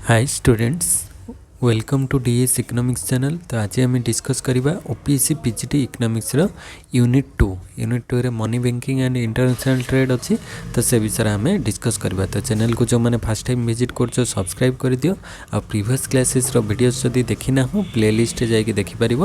Hi students, welcome to DS economics channel. तो आज आम डिस्कस करवा ओपीएससी पीजीटी इकोनॉमिक्स यूनिट 2 रे money banking and international trade अच्छी। तो से विषय आम डिस्कस करवा। तो चैनल को जो मैंने फर्स्ट टाइम विजिट कर सब्सक्राइब कर दियो। आ प्रीवियस क्लासेस रो वीडियोस जदि देखी ना हो प्लेलिस्ट जाकि देखिपर।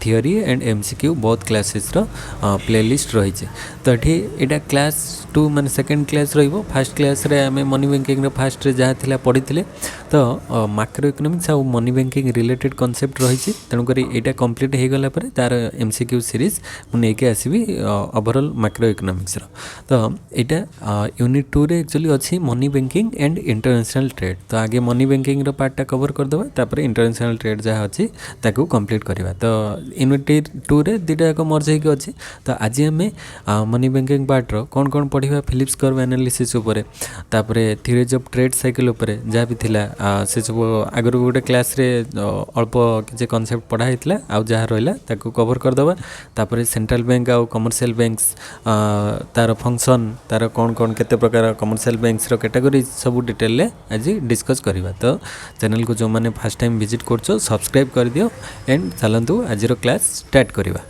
थियोरी एंड एमसीक्यू बहुत क्लासेस रो प्लेलिस्ट रही है। तो ये यहाँ क्लास 2 मान सेकेंड क्लास रो। फास्ट क्लास रे आम मनी बैंकिंग फास्ट रे जहाँ थिला पढ़ी। तो मैक्रो इकोनॉमिक्स आउ मनी बैंकिंग रिलेटेड कॉन्सेप्ट रही। तेणुक यहाँ कंप्लीट हो गला तार एमसीक्यू सीरीज मुझे आसबि ओवरऑल मैक्रो इकोनॉमिक्स तो यहाँ यूनिट 2 रे एक्चुअली अच्छी money banking and international trade. तो आगे मनी बैंकिंग पार्टा कवर करदे तापर इंटरनेशनल ट्रेड जहाँ अच्छी ताकू कंप्लीट करवा। तो यूनिट 2 रे दुटा जाक मर्ज होगी अच्छी। तो आज आम मनी बैंकिंग पार्टर कौन कौन पढ़ा फिलिप्स कर्व एनालिसिस उपर थ्योरीज ऑफ ट्रेड साइकिल उपर जहाँ भी थिला से सब आगर गोटे क्लास रे अल्प किसी कॉन्सेप्ट पढ़ा होता आउ जहाँ रहा ताकू कवर करदे। तापर सेंट्रल बैंक आउ कमर्शियल बैंक्स तार फंक्शन तार कौन कौन केते प्रकार कमर्शियल बैंक्स रो कैटेगरी सब डिटेल आज डिस्कस करवा। तो चैनल को जो मैंने फर्स्ट टाइम विजिट कर सब्सक्राइब कर दियो एंड चलतु आज क्लास स्टार्ट करवा।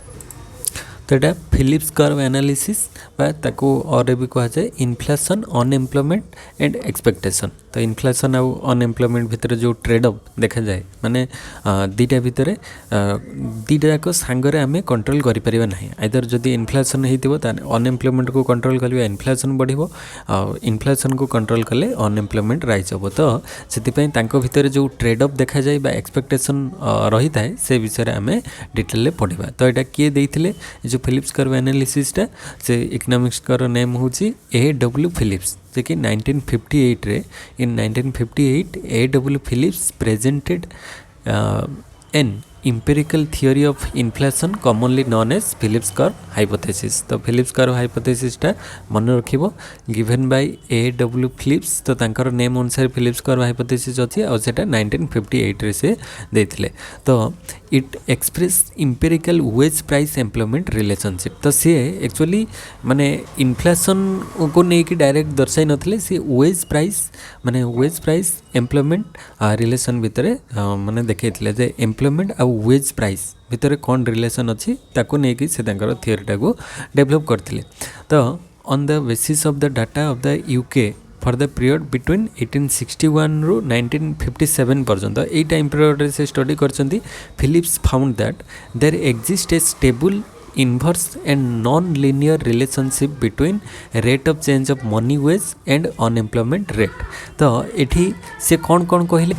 तो यहाँ फिलिप्स कर्व एनालिसिस और भी कह जाए इन्फ्लेशन अनएम्प्लॉयमेंट एंड एक्सपेक्टेशन। तो इन्फ्लेशन आउ अनएम्प्लॉयमेंट भितर जो ट्रेड ऑफ देखा जाए माने दीटा भितर दीटा जाक सांगरे आम कंट्रोल करें ना। आइदर जदि इन्फ्लेशन हो अनएम्प्लॉयमेंट को कंट्रोल करा इन्फ्लेशन बढ़ो इन्फ्लेशन को कंट्रोल कले अनएम्प्लॉयमेंट राइज हम। तो से भितर जो ट्रेड ऑफ देखा जाए एक्सपेक्टेशन रही थाए से विषय आम डिटेल पढ़ा। तो यहाँ किए देते जो फिलिप्स कर्व एनालिसिसटा से इकोनॉमिक्स कर नेम हूँ A.W. फिलिप्स जे कि 1958 रे in 1958 A.W. Phillips presented an empirical theory of inflation commonly known as Phillips curve hypothesis। तो Phillips curve hypothesis टा मन रखिबो given by A.W. Phillips। तो तांकर नेम अनुसार Phillips curve hypothesis अछि और सेटा 1958 रे से देथिले। तो it express empirical wage price employment relationship। तो सी एक्चुअली माने इन्फ्लेशन को नहीं कि डायरेक्ट दर्शाई नथिले सी वेज प्राइस माने वेज प्राइस एम्प्लॉयमेंट रिलेशन भितर माने देखैथिले जे एम्प्लॉयमेंट आ वेज प्राइस भितर कौन रिलेशन अच्छी ताको लेकिन से थियोरीटा को डेवलप करथिले। तो on the basis of the data of the UK for the period between 1861 रु 1957 पर्यंत यही टाइम पीरियड से स्टडी करछंती। Phillips found that there exist a stable inverse and non linear relationship between rate of change of money wage and unemployment rate. तो ये से कौन कौन कहले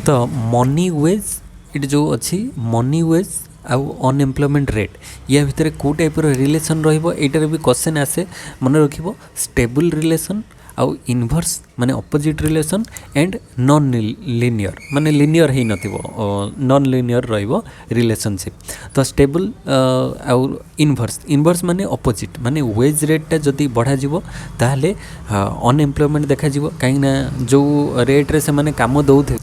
तो मनी वेज इट जो अच्छी मनी वेज आउ अनएम्प्लॉयमेंट रेट या भितर कौ टाइप रिलेशन रहीटार भी क्वेश्चन आसे मन रखिबो स्टेबल रिलेशन आउ इनवर्स माने opposite relation and non linear माने लिनियर ही नथिबो नॉन लिनियर रहिबो रिलेशनशिप। तो स्टेबल आउ इनवर्स माने अपोजिट माने वेज रेटा जदि बढ़ा जिवो ताहले अनएम्प्लॉयमेंट देखा जिवो काहे ना जो रेट रे से माने काम दउथे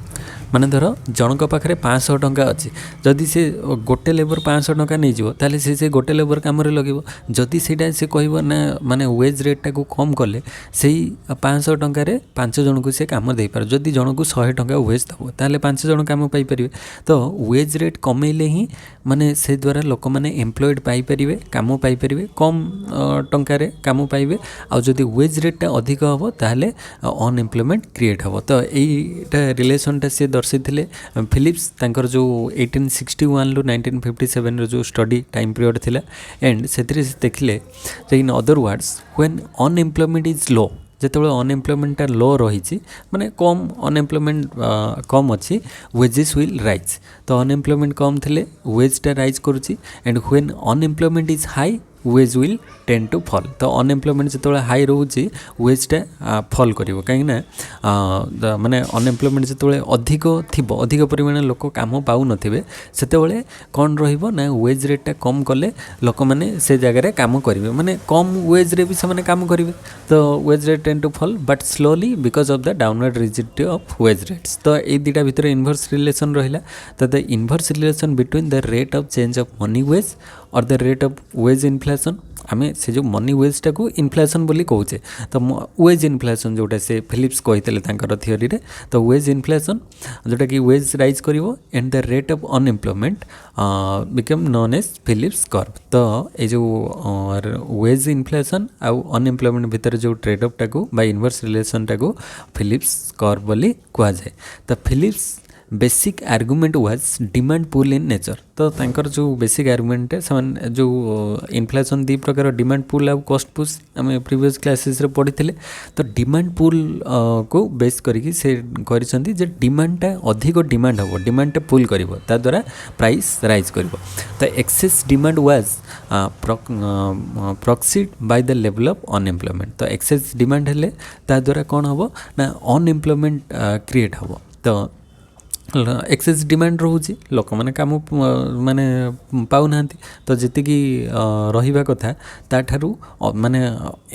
माने धर जनक पाखे 500 टंका अच्छी जदि से गोटे लेबर 500 टंका नहीं जीवो ताले से गोटे लेबर काम लगे जदि से कह ना माने वेज रेटा को कम कले से 500 टंकार 5 जन को से कम दे पार जदि जन को 100 टंका वेज दब ताले 5 जन काम पाइपर। तो वेज रेट कमेले ही माने से द्वारा लोक मैंने एम्प्लॉयड पाइपर काम पाइपर कम टंकार काम पाइबे आ जदि वेज रेटा अधिक हम ताले अनएम्प्लॉयमेंट क्रिएट हम। तो यहीटा रिलेशनटा से दर्शाइले फिलिप्स तांकर जो 1861 रु 1957 रो जो स्टडी टाइम पीरियड थिला एंड से देखिले in other words when unemployment is low जिते अनएम्प्लॉयमेंटा लो रही माने कम अनएम्प्लॉयमेंट कम अच्छी वेजेस विल राइज। तो अनएम्प्लॉयमेंट कम थे वेजटा राइज करुच्ची and when unemployment is high wage will tend to fall. तो अनएम्प्लॉयमेंट जो हाई रोचे वेजटा फॉल करिवो कहीं माने अनएम्प्लॉयमेंट जो अधिक थिबो अधिक परिमाण लोक काम पाउ नथिबे सेतेबेले कौन रहिबो ना वेज रेटटा कम कले लोक माने से जगह काम करिवे माने कम वेज रे भी से माने काम करिवे। तो wage rate tend to fall but slowly because of the downward rigidity of wage rates. तो ये दुटा भितर इनवर्स रिलेशन रहिला। तो the inverse relation between the rate of change of money wage और the rate of wage inflation आम से जो मनी वेजटा को इनफ्लेशन बोली कौचे तो वेज इनफ्लेशन जोटा से फिलिप्स कहते थियोरी रे तो वेज इनफ्लेशन जोटा कि वेज राइज कर and the rate of unemployment become known as Phillips curve तो ये जो वेज इनफ्लेशन आउ अनएम्प्लॉयमेंट भितर जो ट्रेड ऑफ टाको बा इनवर्स रिलेशन टाको फिलिप्स कर्व बोली कह जाए तो Phillips basic argument was demand pull in nature तो तांकर जो बेसिक आर्गुमेंट है से जो इनफ्लेशन दी प्रकार डिमांड पुल आउ कॉस्ट पुश आम प्रीवियस क्लासेस रे पढ़ी तो डिमांड पुल को बेस करिकी से करिसंती जे डिमांडटा अधिक डिमांड हो डिमांडटा पुल करिवो ता द्वारा प्राइस राइज करिवो तो excess demand was proxied by the level of unemployment तो एक्सेस डिमांड हेले ता द्वारा कौन हम ना अनएम्प्लॉयमेंट क्रिएट हम तो एक्सेस डिमांड रोचे लोक मैंने कम माने पाऊना तो जी रहा कथा ताठारू माने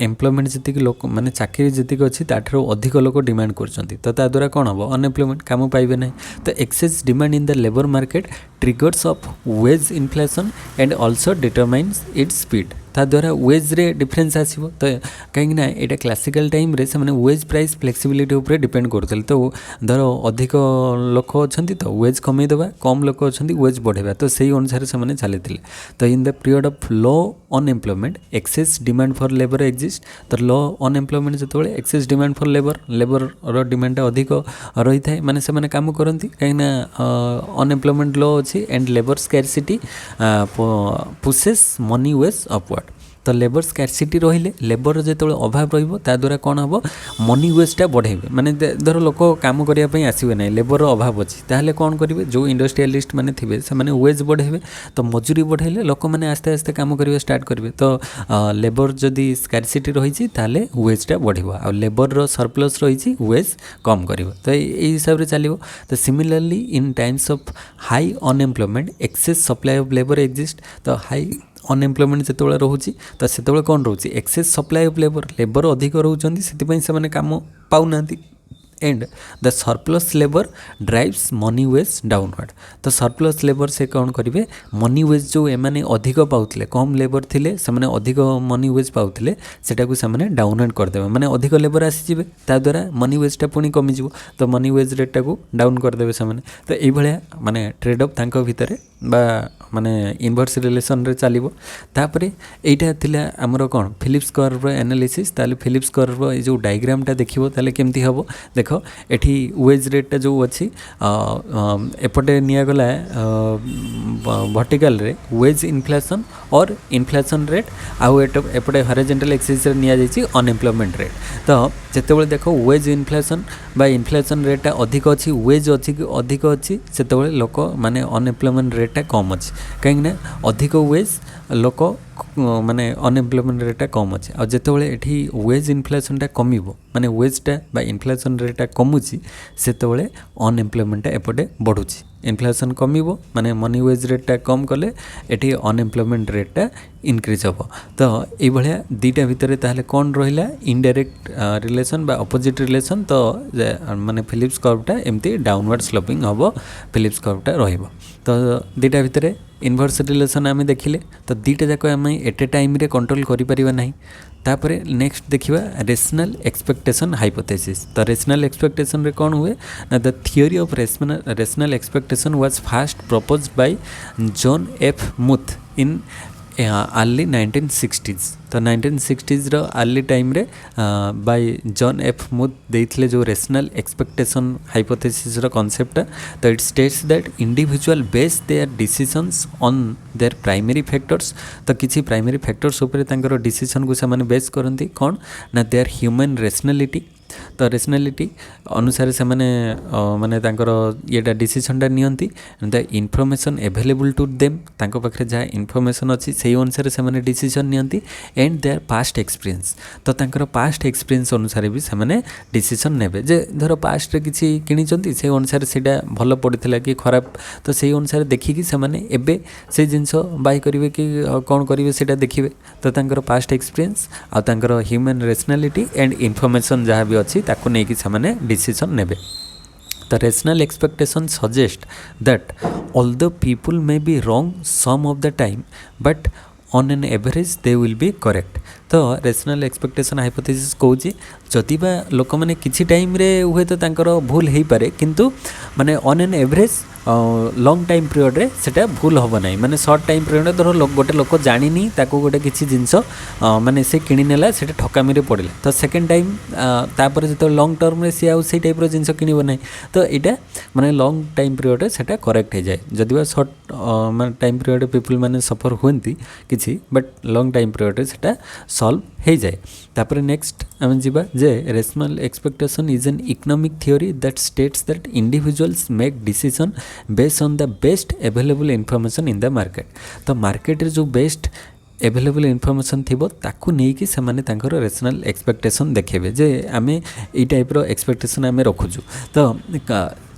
एम्प्लॉयमेंट जी लोक माने चाकरी जी अच्छी ताठारू अधिक लोक डिमांड कर द्वारा कौन हम अनएम्प्लॉयमेंट काम पाइबे ना तो excess demand in the labour market triggers of wage inflation and also determines its speed ता द्वारा वेज रे डिफरेंस आसीबो तो कहीं ना ये क्लासिकल टाइम रे से वेज प्राइस फ्लेक्सिबिलिटी उपर डिपेंड करते तो धर अधिक लोक अच्छा तो वेज कमेदेवा कम लोक अच्छा वेज बढ़ेगा तो सही अनुसार से चली तो in the period of low unemployment excess demand for labour exist तो लो अनएम्प्लॉयमेंट जो excess demand for labour demand अधिक रही है माने से काम करती कहीं अनएम्प्लॉयमेंट लो अच्छी and labour scarcity pushes money wage upward तो लेबर स्कैरसिटी रहिले लेबर जो अभाव द्वारा कौन हम मनी वेजटा बढ़ेबे माने धर लोक काम करने आसवे ना लेबर अभाव अच्छी ताहले कौन करेंगे जो इंडस्ट्रियलिस्ट मैंने थे से वेज बढ़ेबे तो मजूरी बढ़ेले लोक मैंने आस्ते आस्ते काम करने स्टार्ट करेंगे तो लेबर जदि स्कैरसिटी रही ताहले वेजटा बढ़िबो आ लेबर सरप्लस रही वेज कम करिवो तो यही हिसाब से चलो तो similarly in times of high unemployment excess supply of labour exist तो हाई अनएम्प्लॉयमेंट जो रोचे तो से कौन रोचे एक्सेस सप्लाई ऑफ लेबर अधिक रोचे से काम पाऊना and the surplus labour drives money wage downward तो सरप्लस लेबर से कौन करेंगे मनी वेज जो एमाने अधिक पाउले कम लेबर थिले से अधिक मनी वेज पाउले सेटा को से डाउनवर्ड करदे माने अधिक लेबर आसीजे ता द्वारा मनी वेजटा पुणी कमिज तो मनी वेज रेटा को डाउन करदे से तो ये माने ट्रेड ऑफ तांको भितर बा माने इनवर्स रिलेशन रे चलिबो तापरे एटा थिला हमरो कोन फिलिप्स कर्व एनालिसिस ताले फिलिप्स कर्व ए जो डायग्रामटा देखिबो ताले केमती हबो देखो एठी वेज रेटटा जो अछि एपटे निया गला वर्टिकल रे वेज इन्फ्लेशन और इन्फ्लेशन रेट आउ एपटे हॉरिजॉन्टल एक्सिस रे निया जाइछि अनएम्प्लॉयमेंट रेट तो जेतेबेले देखो वेज इन्फ्लेशन बा इन्फ्लेशन रेटटा अधिक अछि वेज अधिक अछि सेतेबेले लोक माने अनएम्प्लॉयमेंट रेटटा कम अछि कहीं अधिक वेज लोक माने अनएम्प्लॉयमेंट रेटा कम अच्छे आ जितेबाला ये वेज इन्फ्लेशनटा कमिबो माने वेजटा बा इन्फ्लेशन रेटा कमुची सेतेबाला अनएम्प्लॉयमेंटा एपटे बढ़ुची इन्फ्लेशन कमिबो माने मनी वेज रेटा कम कले एठी अनएम्प्लॉयमेंट रेटा इनक्रीज हम तो ये दुईटा भितर ताहले कौन रहा इनडायरेक्ट रिलेशन बा अपोजिट रिलेशन तो माने फिलिप्स कर्वटा एमती डाउनवर्ड स्लोपिंग हम फिलिप्स कर्वटा रहिबो तो दुईटा भितर इनवर्स रिलेशन आम देखिले तो दुईटा जाक आम एट ए टाइम रे कंट्रोल करिपरिबा नाही तापरे नेक्स्ट देखिबा रेशनल एक्सपेक्टेशन हाइपोथेसिस तो रेशनल एक्सपेक्टेशन रे कौन हुए ना the theory of rational expectation was first proposed by John F Muth in early 1960s तो 1960s रो अर्ली टाइम रे बाय जॉन एफ मुथ देइथिले जो रेशनल एक्सपेक्टेशन हाइपोथेसिस रो concept तो it states that individual base their decisions on their primary factors तो किसी primary factors ऊपर तांकर decision को से बेस करती कौन ना देयर ह्यूमन रेशनलिटी तो रेशनलिटी अनुसार से माने तांकर येटा डिसीजनटा नियंती the information available to them तांको पाखरे जहाँ इनफॉरमेशन अच्छी से अनुसार से डिसीजन नियंती एंड देयर पास्ट एक्सपीरियंस तो तांकर पास्ट एक्सपीरियंस अनुसार भी से डिसीजन नेबे जे धर पास्ट रे किछि किनिचंती से अनुसार सेटा भल पड़िथिला कि खराब तो से अनुसार देखिकी से माने एबे से जिंस बाय करिवे कि कौन करिवे सेटा देखिबे तो तांकर पास्ट एक्सपीरियंस आ तांकर ह्यूमन रेशनलिटी एंड इनफॉरमेशन जहाँ भी अच्छी ताकू नहीं कि से डिसीजन नेबे The rational expectation suggests that although people may be wrong some of the time, but on an average they will be correct. तो रेशनल एक्सपेक्टेशन हाइपोथेसिस कौच जदि बा लोक मैंने किसी टाइम रे हुए तो तांकर भूल हो पारे किंतु माने on an average long time period रे सेटा भूल हम ना माने शॉर्ट टाइम पीरियड धर गोटे लोक जानी ताको गोटे किसी जिनस माने से किणी नेला सेटा ठकामी रे पड़िला तो सेकेंड टाइम तापर जो लॉन्ग टर्म रे सी आउ से टाइप रो जिनस किणिबो नै तो एटा माने लॉन्ग टाइम पीरियड रे सेटा करेक्ट हो जाए जदि बा शॉर्ट माने टाइम पीरियड पीपल माने सफर हुंती किसी बट लॉन्ग टाइम पीरियड रे सेटा सॉल्व हो जाए। तापर नेक्स्ट आम जीवा जे rational expectation is an economic theory that states that individuals make decision based on the best available information in the market. तो मार्केट रे जो बेस्ट एवेलेबल इनफॉरमेशन थी ताकू नहीं कि से माने तांकर रेशनल एक्सपेक्टेशन देखेबे जे आमे ई टाइप रो एक्सपेक्टेशन आमे रखुजु। तो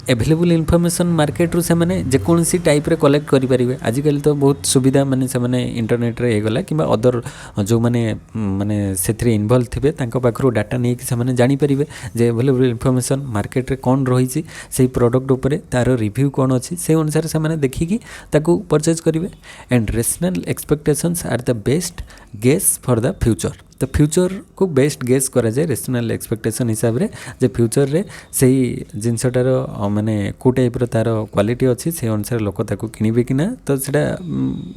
एवेलेबल इनफॉरमेशन मार्केट रू से माने जेकोसी टाइप रे कलेक्ट करि परिबे। आजिकल तो बहुत सुविधा माने से माने इंटरनेट रे हेगला कि अदर जो माने माने सेथरे इन्वॉल्व थिबे तांको पाखरु डाटा नै कि से माने जानि परिबे जे एवेलेबल इनफॉरमेशन मार्केट रे कोन रहिछि सेही प्रोडक्ट ऊपर तार रिव्यू कोन अछि से अनुसार से माने देखि कि ताकू परचेज करिवे। And rational expectations are the best guess for the future. तो फ्यूचर को बेस्ट गेस करा जाए रेशनल एक्सपेक्टेशन हिसाब रे जे फ्यूचर रे सही जिनसटार माने को टाइप रो तार क्वालिटी अच्छी से अनुसार लोक ताकू किनिबे कि ना तो सेटा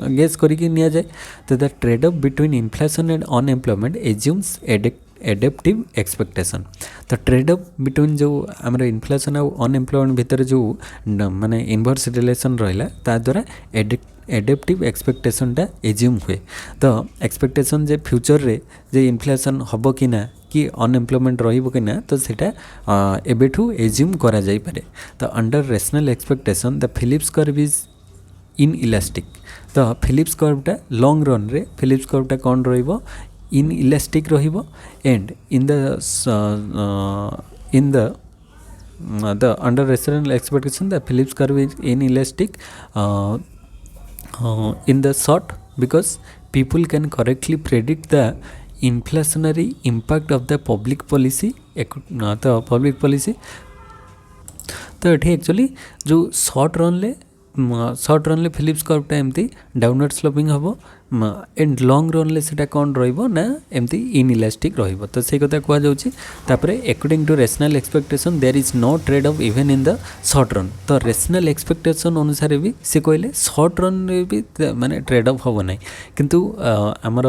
गेस करिके निया जाए। तो the trade of between inflation and unemployment assumes adaptive expectation. तो ट्रेड ऑफ बिटवीन जो आमर इन्फ्लेशन और अनएम्प्लॉयमेंट भितर जो माने इनवर्स रिलेशन रहिला ता द्वारा एडेप्टिव एक्सपेक्टेशनटा एज्यूम हुए। तो एक्सपेक्टेशन जे फ्यूचर रे जे इन्फ्लेशन हम कि ना कि अनएम्प्लॉयमेंट रहिबो कि ना तो सेटा एबेठू एज्यूम करा जाई पारे। तो under rational expectation the Phillips curve is in elastic. तो फिलिप्स कर्वटा लॉन्ग रन रे फिलिप्स कर्वटा कौन रहिबो इन इलास्टिक रहिबो and in the the under rational expectation the Phillips curve is inelastic in the short because people can correctly predict the inflationary impact of the public policy the public policy। तो ये actually जो short run ले Philips कर्वटा एमती downward sloping हम and long run ले सेटा कौन रहिबो ना एमती इनइलास्टिक रहिबो। तो से कथा कह जाउची तापरे according to rational expectation there is no trade off even in the short run. तो रेशनल एक्सपेक्टेशन अनुसार भी से कहले शॉर्ट रन रे भी माने ट्रेड ऑफ हो नहीं किंतु हमर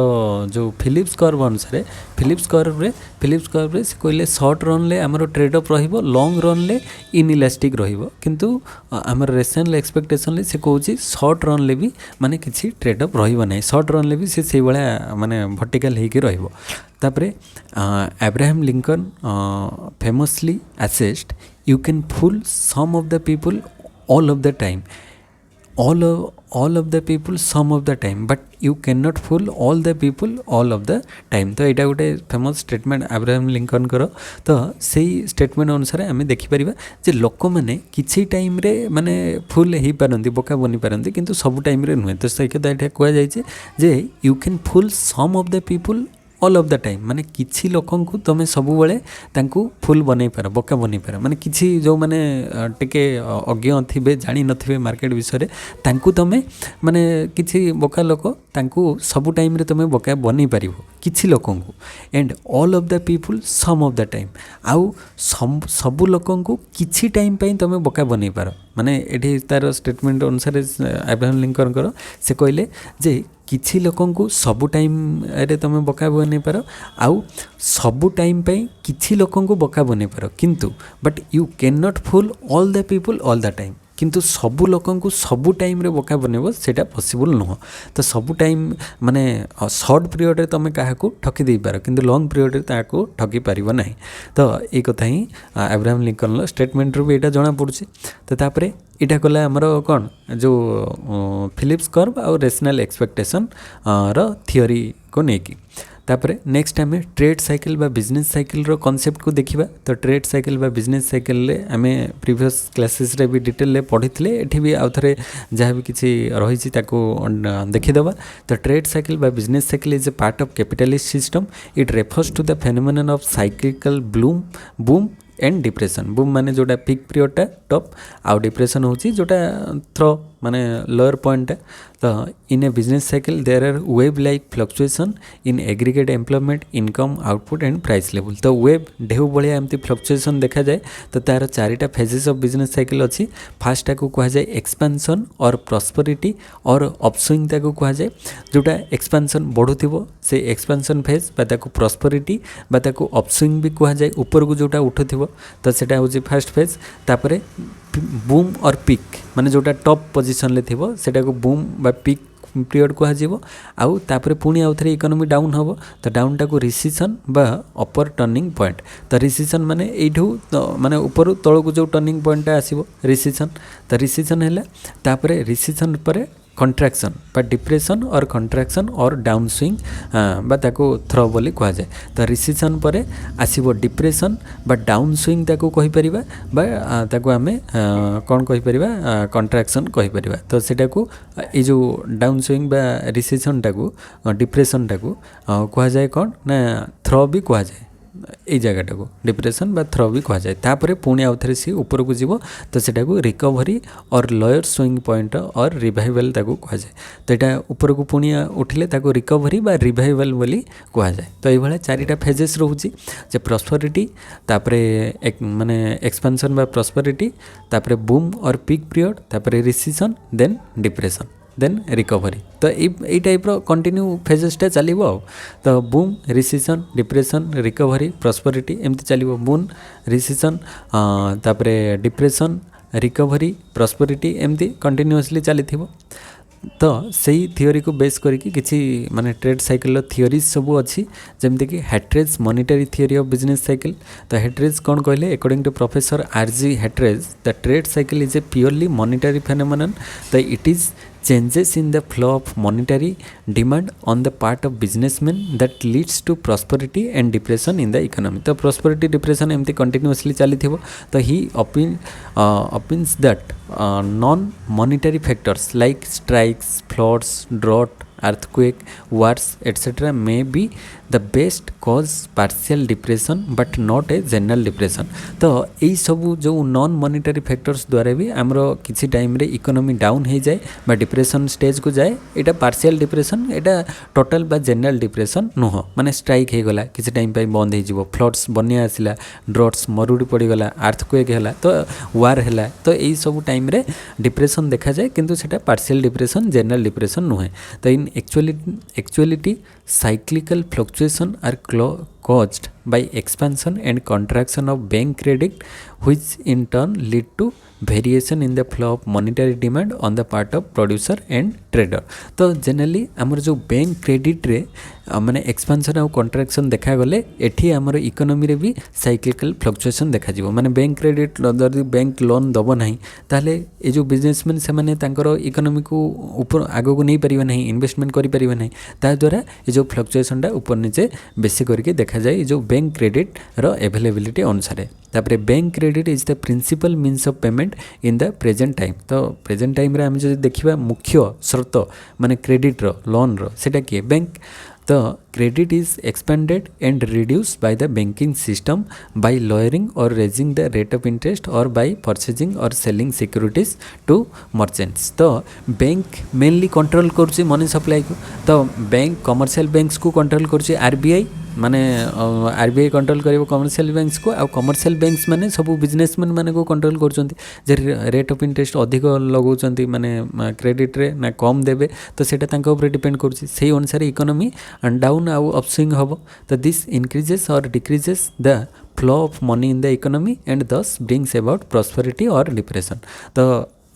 जो फिलिप्स कर्व अनुसार फिलिप्स कर्व रे से कहले शॉर्ट रन ले हमर ट्रेड ऑफ रहिबो लॉन्ग रन ले इनइलास्टिक रहिबो किंतु हमर रेशनल एक्सपेक्टेशन ले से कहूची शॉर्ट रन ले भी माने किसी ट्रेड ऑफ रहिबो नहीं शॉर्ट रन ले भी से भाया माने वर्टिकल होकर रहिबो। तापरे Abraham Lincoln famously assessed you can fool some of the people all of the time all of the people some of the time but you cannot fool all the people all of the time। तो यहाँ गोटे famous statement Abraham Lincoln कर। तो सही statement अनुसार आम देखिपर जे लोक मैंने किसी टाइम रे माने फुल हो पारती बोका बनी पारती किंतु सब टाइम रे नुहे। तो सही कथा यहाँ कहुए जे you can fool some of the people all of the time माने किसी लोकों को तुम सब बेले फुल बनई पार बोका बनई पार माने किसी जो माने टिके अज्ञ थे जानी नथिबे मार्केट विषय तांकु तमें माने किसी बोका लोक तांकु सब टाइम रे तुम बोका बनई पार किसी लोकों को and all of the people some of the time आउ सबू लोकों को किसी टाइम पे तुम बोका बनई पार माने एठी तार स्टेटमेंट अनुसार अब्राहम लिंकन कर से कहले जे किसी लोकों को सबू टाइम रे तुम बोका बन पार आउ सबू टाइम पे किसी लोकों को बोका बन पार किंतु but you can not fool all the people all the time किंतु सबू लोकों को सबू टाइम रे बोका बनइबो सेटा पॉसिबल नुह। तो सबू टाइम माने शॉर्ट पीरियड रे तुम क्या ठकी दे पार किंतु लॉन्ग पीरियड रे ताको ठकी पारिबो नहीं। तो ये कथा ही अब्राहम लिंकन स्टेटमेंट रू भी यहाँ जना पड़ुछि। तो तापरे इटा कला आमर कौन जो फिलिप्स कर्व और रेशनल एक्सपेक्टेशन रो थियोरी को लेकिन तापरे नेक्स्ट आम ट्रेड साइकिल बा बिजनेस साइकिल रो कॉन्सेप्ट को देखिबा। तो ट्रेड साइकिल बा बिजनेस साइकिल ले आमे प्रीवियस क्लासेस रे भी डिटेल ले पढ़िथिले एठी भी आउ थरे जहाँ भी किछि रहिछि ताको देखिदेबा। तो ट्रेड साइकिल बा business cycle is a part of capitalist system it refers to the phenomenon of cyclical boom and depression. Boom माने जोटा पीक पीरियडटा टॉप, आउ डिप्रेशन होची जोटा थ्रो माने लोअर पॉइंट। तो in a business cycle there are wave like fluctuation in aggregate employment income output and price level. तो wave ढेउ भाया एमती फ्लक्चुएसन देखा जाए। तो तार चारिटा फेजेस ऑफ बिजनेस साइकिल अच्छी। फास्ट को कह जाए एक्सपेंशन और प्रॉस्पेरिटी और अपस्विंग ताको कह जाए। जोटा एक्सपेंशन बढ़ुथिबो से एक्सपेंशन फेज बा ताको प्रॉस्पेरिटी बा ताको अपस्विंग भी कह जाए, ऊपर को जोटा उठुथिबो तो सेटा होची फर्स्ट फेज। तापरे बूम और पिक माने जोटा टॉप पोजीशन ले थिबो सेटा को बूम बा पिक पीरियड कहुब। आउ तापरे पुणी आउ थे इकोनॉमी डाउन हम तो डाउन टाक रिसेशन बा अपर टर्निंग पॉइंट। तो रिसेशन माने एठू तो माने ऊपर तल को जो टर्निंग पॉइंट आसीबो रिसेशन। तो रिसेशन है तापरे रिसेशन पर कंट्राक्शन बा डिप्रेशन और कंट्राक्शन और डाउन स्विंग बा ताको थ्रो बोली कह जाए। तो रिसेशन पर आसीबो डिप्रेशन बा डाउन स्विंग ताको कहि परिबा बा ताको आमे कोन कहि परिबा कंट्राक्शन कहि परिबा। तो सेटा को ए जो डाउन स्विंग बा रिसेशन टाको डिप्रेशन टाको कह जाए कोन ना थ्रो भी कह जाए। এই জায়গাটাকে ডিপ্রেশন বা থ্রো भी कह जाए। तापरे पुणी आउ थे सी ऊपर को जीव तो सेटा को रिकवरी और लोअर स्विंग पॉइंट और रिवाइवल ताको कह जाए। तो यहाँ ऊपर को पुणी उठिले ताको रिकवरी बा रिवाइवल बोली कह जाए। तो ये चारिटा फेजेस रोचे जे प्रॉस्पेरिटी तापरे माने एक्सपेंशन बा प्रॉस्पेरिटी तापरे बूम और पीक पीरियड तापरे recession then depression then recovery. तो ये टाइप रो कंटिन्यू फेजेसटा चलो। तो boom recession depression recovery prosperity एमती चलो। बूम रिसेशन तापरे डिप्रेशन रिकवरी प्रॉस्पेरिटी एमती कंटिन्यूअसली चली। तो सही थियोरी को बेस करके किसी माने ट्रेड साइकिल थियोरीज सब अच्छी जमती कि Hawtrey monetary theory of business cycle. तो हैट्रेज कौन कहले according to professor R G. Hawtrey the trade cycle is a purely monetary phenomenon. तो it is changes in the flow of monetary demand on the part of businessmen that leads to prosperity and depression in the economy। तो prosperity depression एमती continuously चली थी। तो he opines that non monetary factors like strikes, floods, drought, earthquake, wars etc. may be the best cause partial depression but not a general depression। तो यही सब जो non monetary factors द्वारा भी आमर किसी टाइम रे इकोनॉमी डाउन हो जाए बा डिप्रेशन स्टेज को जाए। यहाँ पार्शियल डिप्रेशन यहाँ टोटल बा जनरल डिप्रेशन नुह। माने स्ट्राइक हो गला किसी टाइम पे बंद हो, फ्लड्स बन्या आसला, ड्रट्स मरुड़ी पड़गला, अर्थक्वेक है तो वार है। तो यही सब टाइम रे डिप्रेशन देखा जाए किंतु सेटा पार्शियल डिप्रेशन जनरल डिप्रेशन नुहे। तो इन actuality cyclical fluctuation are caused by expansion and contraction of bank credit which in turn lead to variation in the flow of monetary demand on the part of producer and trader। तो generally आमर जो bank credit रे माने expansion और कंट्राक्शन देखा गले एठी आमर इकोनॉमी रे भी साइक्लिकल फ्लक्चुएशन देखा जिवो। माने बैंक क्रेडिट जदि बैंक लोन दबो नहीं ताले ए जो बिजनेसमैन से माने तांकर इकोनॉमी को ऊपर आगो को नहीं परिबे नहीं, इन्वेस्टमेंट करि परिबे नहीं। ता द्वारा ए जो फ्लक्चुएशनटा ऊपर नीचे बेसी करके देखा जाए जो बैंक क्रेडिट रो अवेलेबिलिटी अनुसार। तापरे bank credit is the principal means of payment in the present time. तो प्रेजेंट टाइम रे आम जो देखिबा मुख्य स्रोत माने क्रेडिट रो लोन रो सेटा के बैंक। तो credit is expanded and reduced by the banking system by lowering or raising the rate of interest or by purchasing or selling securities to merchants। तो बैंक मेनली कंट्रोल करुच्ची money supply को। तो bank commercial banks को control करुच्ची RBI माने RBI control करिवो commercial banks को। आ कमर्शियल बैंक्स माने सब बिजनेसमैन माने को कंट्रोल करछंती जे रेट ऑफ इंटरेस्ट अधिक लगाउछंती माने क्रेडिट रे ना कम देबे। तो सेटा तांका ऊपर डिपेंड करुच्ची सेही अनुसार इकोनॉमी डाउन आउ अपस्विंग हम। तो दिस इंक्रीजेस और decreases the flow of money in the economy and दस ब्रिंग्स अबाउट प्रॉस्पेरिटी और डिप्रेशन। तो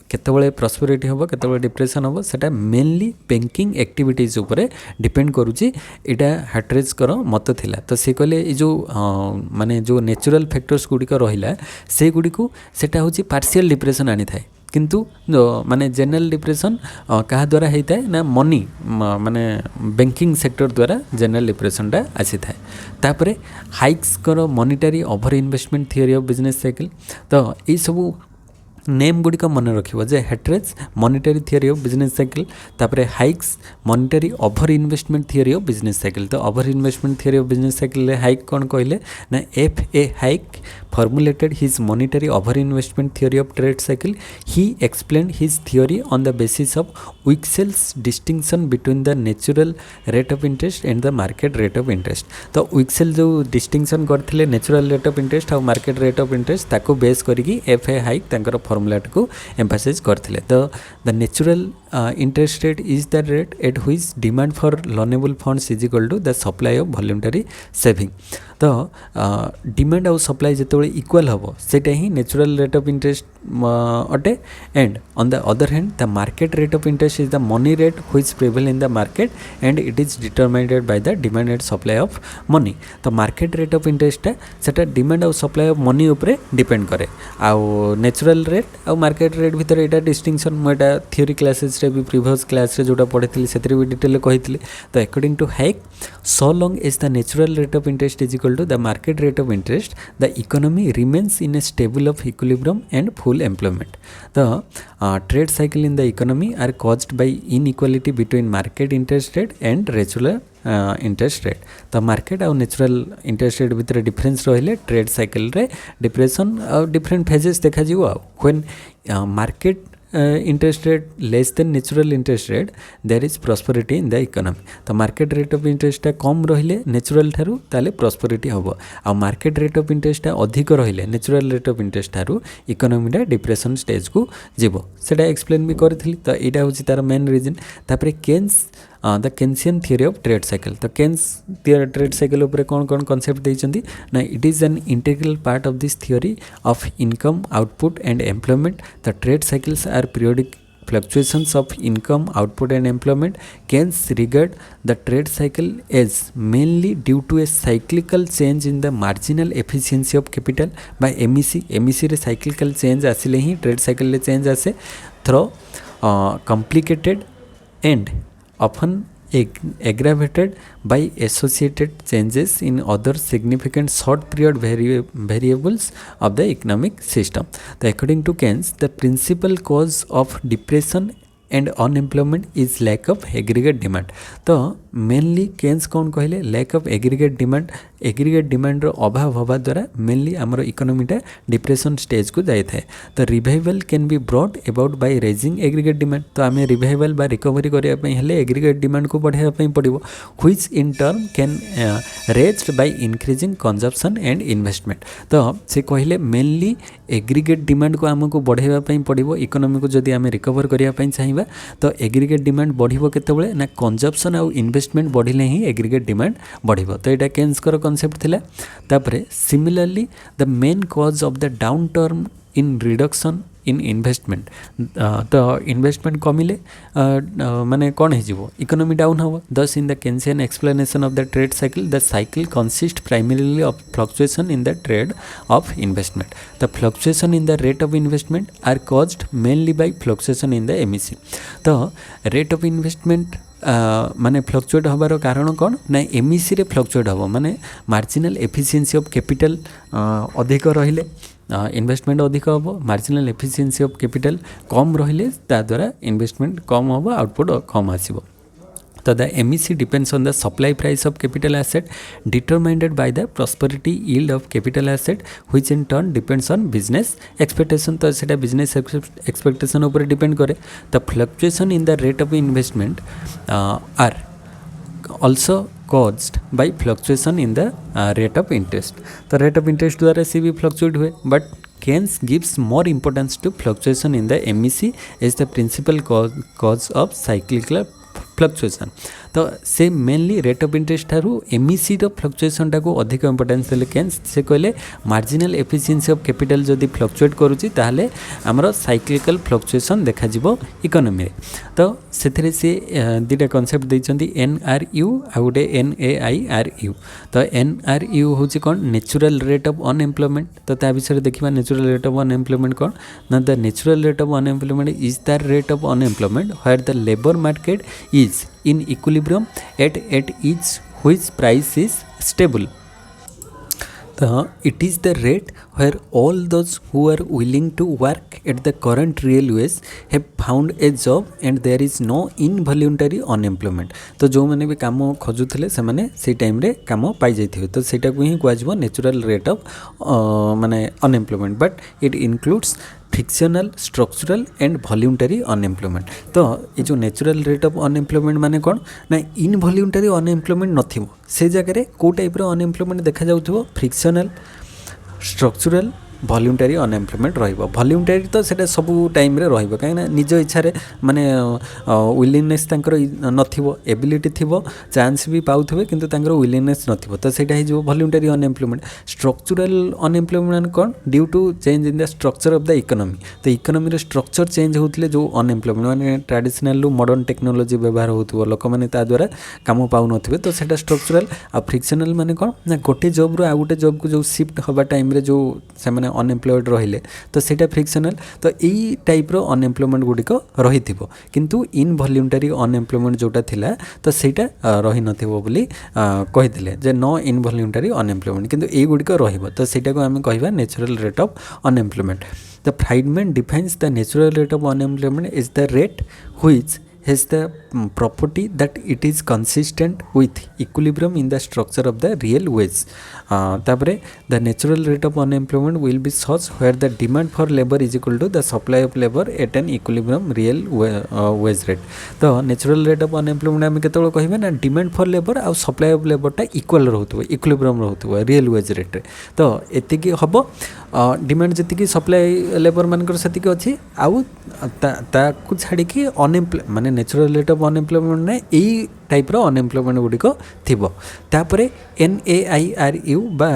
केतबेले प्रॉस्पेरिटी हम केतबेले डिप्रेशन हम सेटा मेनली बैंकिंग एक्टिविटीज उपरे डिपेंड करुच्ची। इटा हैट्रेज कर मत थिला। तो से कहले जो माने जो नेचुरल फैक्टर्स गुड़िक रहिला से गुड़िक सेटा होची पार्शियल डिप्रेशन आनी थाए किंतु माने जनरल डिप्रेशन क्या द्वारा होता है ना मनी माने बैंकिंग सेक्टर द्वारा जनरल डिप्रेशनटा आसी थाए। तापरे हाइक्स कर monetary over investment theory of business cycle. तो ये सब नेम गुड़िक मन रखिबो जे Hawtrey monetary theory of business cycle तापरे Hayek's monetary over investment theory of business cycle तो over investment theory of business cycle Hayek कौन कहले ना F A Hayek formulated his monetary over investment theory of trade cycle. He explained his theory on the basis of Wicksel's distinction between the natural rate of interest and the market rate of interest. तो Wicksell जो distinction करथिले natural rate of interest और market rate of interest ताको base करिकी F A hike तांकर formula को emphasise करथिले तो the natural interest rate is the rate at which demand for loanable funds is equal to the supply of voluntary saving. तो demand आउ supply जिते equal हम सेटा ही नेचुरल रेट ऑफ इंटरेस्ट अटे and on the other hand the market rate of interest is the money rate which prevail in the market and it is determined by the demand and supply of money. तो market rate of interest सेटा demand आउ supply of money उपरे depend करे आउ natural rate आउ market rate भितर एटा distinction मोटा theory classes रे भी प्रीवियस क्लास रे जोटा पढ़िथिली सेतरे भी डिटेल कहिथिली. तो according to Hayek so long as the natural rate of interest is equal to the market rate of interest, the economy remains in a stable of equilibrium and full employment. The trade cycle in the economy are caused by inequality between market interest rate and regular interest rate. तो market और natural interest rate भितर difference रहिले trade cycle रे depression और different phases देखा जीव. When market interest rate less than natural interest rate there is prosperity in the economy. तो market rate of interest कम रहिले नेचुरल ठारू ताले प्रॉस्पेरिटी हम आ मार्केट रेट ऑफ इंटरेस्ट अधिक रहिले नेचुरल रेट ऑफ इंटरेस्ट ठारू इकोनॉमी डिप्रेशन स्टेज को जीव सेटा एक्सप्लेन भी करथिली. तो एटा होची तार मेन रीजन. तापरे Keynes the Keynesian theory of trade cycle. तो केन्स ट्रेड साइकिल ऊपर कौन कौन कॉन्सेप्ट देइचंदी ना it is an integral part of this theory of income output and employment. The trade cycles are periodic fluctuations of income output and employment. Keynes regard the trade cycle as mainly due to a cyclical change in the marginal efficiency of capital by MEC. MEC रे cyclical change आसिले ही trade cycle रे change आसे through complicated and often aggravated by associated changes in other significant short period variables of the economic system. So according to Keynes, the principal cause of depression and unemployment is lack of aggregate demand. तो mainly Keynes कौन कहले lack of aggregate demand रो अभाव हवा द्वारा mainly आमर इकोनॉमीटा depression stage को जाए थाए. तो revival can be brought about by raising aggregate demand. तो आम रिवाइवल बा रिकवरी करने हेले एग्रीगेट डिमांड को बढ़ाई पड़ो which in turn can raised by increasing consumption and investment. तो से कहले मेनली एग्रीगेट डिमांड को आमको बढ़ाई पड़ो इकोनॉमी को जदि आम रिकवर करने चाहिए. तो एग्रीगेट डिमांड बढ़ो केतबेले ना कंजप्शन आउ इन्वेस्टमेंट बढ़िले ही एग्रीगेट डिमांड बढ़िबो. तो यहाँ केन्सकर कॉन्सेप्ट थिला. तापरे similarly the main cause of the downturn in reduction in investment. तो इन्वेस्टमेंट कमिले माने कौन हो इकोनॉमी डाउन हम. Thus in the Keynesian explanation of the trade cycle the cycle consist primarily of fluctuation in the trade of investment. The fluctuation in the rate of investment are caused mainly by fluctuation in the MEC. तो rate of investment माने fluctuate हबार कारण कौन ना MEC रे fluctuate हम माने marginal efficiency of capital अधिक रहिले इन्वेस्टमेंट अधिक हम. मार्जिनल एफिशिएंसी ऑफ कैपिटल कम रहिले ता द्वारा इन्वेस्टमेंट कम हम आउटपुट कम आसीबो. So the MEC depends on the supply price of capital asset determined by the prosperity yield of capital asset which in turn depends on business expectation. तो सेटा business expectation ऊपर depend करे. The fluctuation in the rate of investment are also caused by fluctuation in the rate of interest. तो rate of interest द्वारा से भी fluctuate हुए but Keynes gives more importance to fluctuation in the MEC as the principal cause of cyclical fluctuation. तो से mainly rate of interest ठारू MEC रो fluctuation टाको अधिक इंपोर्टेंस देले केन्स से कहले मार्जिनल एफिशिएंसी ऑफ कैपिटल जदि फ्लक्चुएट करूची ताहले हमरो साइक्लिकल फ्लक्चुएसन देखा जिवो इकोनॉमी रे. तो सेथरे से दिटा कांसेप्ट दैचंदी NRU आ गुटे NAIRU. तो NRU होची कोन नेचुरल रेट ऑफ अनएम्प्लॉयमेंट. तो ता विषय देखिबा नेचुरल रेट ऑफ अनएम्प्लॉयमेंट कोन ना the natural rate of unemployment is the rate of unemployment where the labour market is in equilibrium at each which price is stable. तो it is the rate where all those who are willing to work at the current real wage have found a job and there is no involuntary unemployment। तो जो मैंने भी काम खोजुले से मैंने से time रे काम पाई जाइथिबे तो सेटा को ही कहजिवो नेचुरल रेट ऑफ माने unemployment but it includes fictional structural and voluntary unemployment. तो ये जो नेचुरल रेट ऑफ अनएम्प्लॉयमेंट माने कौन ना इनवॉल्यूंटरी अनएम्प्लॉयमेंट नथिबो से जगह को टाइप रो अनएम्प्लॉयमेंट देखा जाउथिबो फ्रिक्शनल स्ट्रक्चरल वॉल्यूंटरी अनएम्प्लॉयमेंट रहिबो। वॉल्यूंटरी तो सेटा सब टाइम रे रहिबो काहे ना निज इच्छा रे माने विलिंगनेस तांकर नथिबो एबिलिटी थिबो चांस भी पाउथबे किंतु तांकर विलिंगनेस नथिबो तो सेटा हि जो वॉल्यूंटरी अनएम्प्लॉयमेंट। स्ट्रक्चरल अनएम्प्लॉयमेंट कोन due to change in the structure of the economy. तो इकोनॉमी रे स्ट्रक्चर चेंज होतले जो अनएम्प्लॉयमेंट माने ट्रेडिशनल लु मॉडर्न टेक्नोलॉजी व्यवहार होतबो लोक माने ता द्वारा काम पाउ नथिबे तो सेटा स्ट्रक्चरल। आ फ्रिक्शनल माने कोन ना गोटे जॉब रो आ गोटे जॉब को जो शिफ्ट होबा टाइम रे जो से माने अनएम्प्लॉयड रहिले तो सेटा फ्रिक्शनल। तो यही टाइप रो अनएम्प्लॉयमेंट गुडिक रहिथिबो किंतु इनवॉल्यूंटरी अनएम्प्लॉयमेंट जोटा थिला तो सेटा रहि नथिबो बोली कहिथिले जे नो इनवॉल्यूंटरी अनएम्प्लॉयमेंट किंतु ए गुडिक रहिबो तो सेटा को हम कहबा natural rate of unemployment. The Friedman defines the natural rate of unemployment is the rate which has the property that it is consistent with equilibrium in the structure of the real wage। तापरे the natural rate of unemployment will be such where the demand for labor is equal to the supply of labor at an equilibrium real wage rate। तो natural rate of unemployment आम केतबेले कहिबे ना demand for labour आ supply of labour टा equal रहउथबो equilibrium रहउथबो real wage rate रे। तो एतिकी हबो डिमांड जतिकी सप्लाई लेबर मानकर सेतिकी अछि आउ ताकू छाड़ी कि अनएम्प्लॉय माने नेचुरल रेट ऑफ अनएम्प्लॉयमेंट ने यही टाइप रो अनएम्प्लॉयमेंट गुडिक थिबो। तापरे NAIRU बा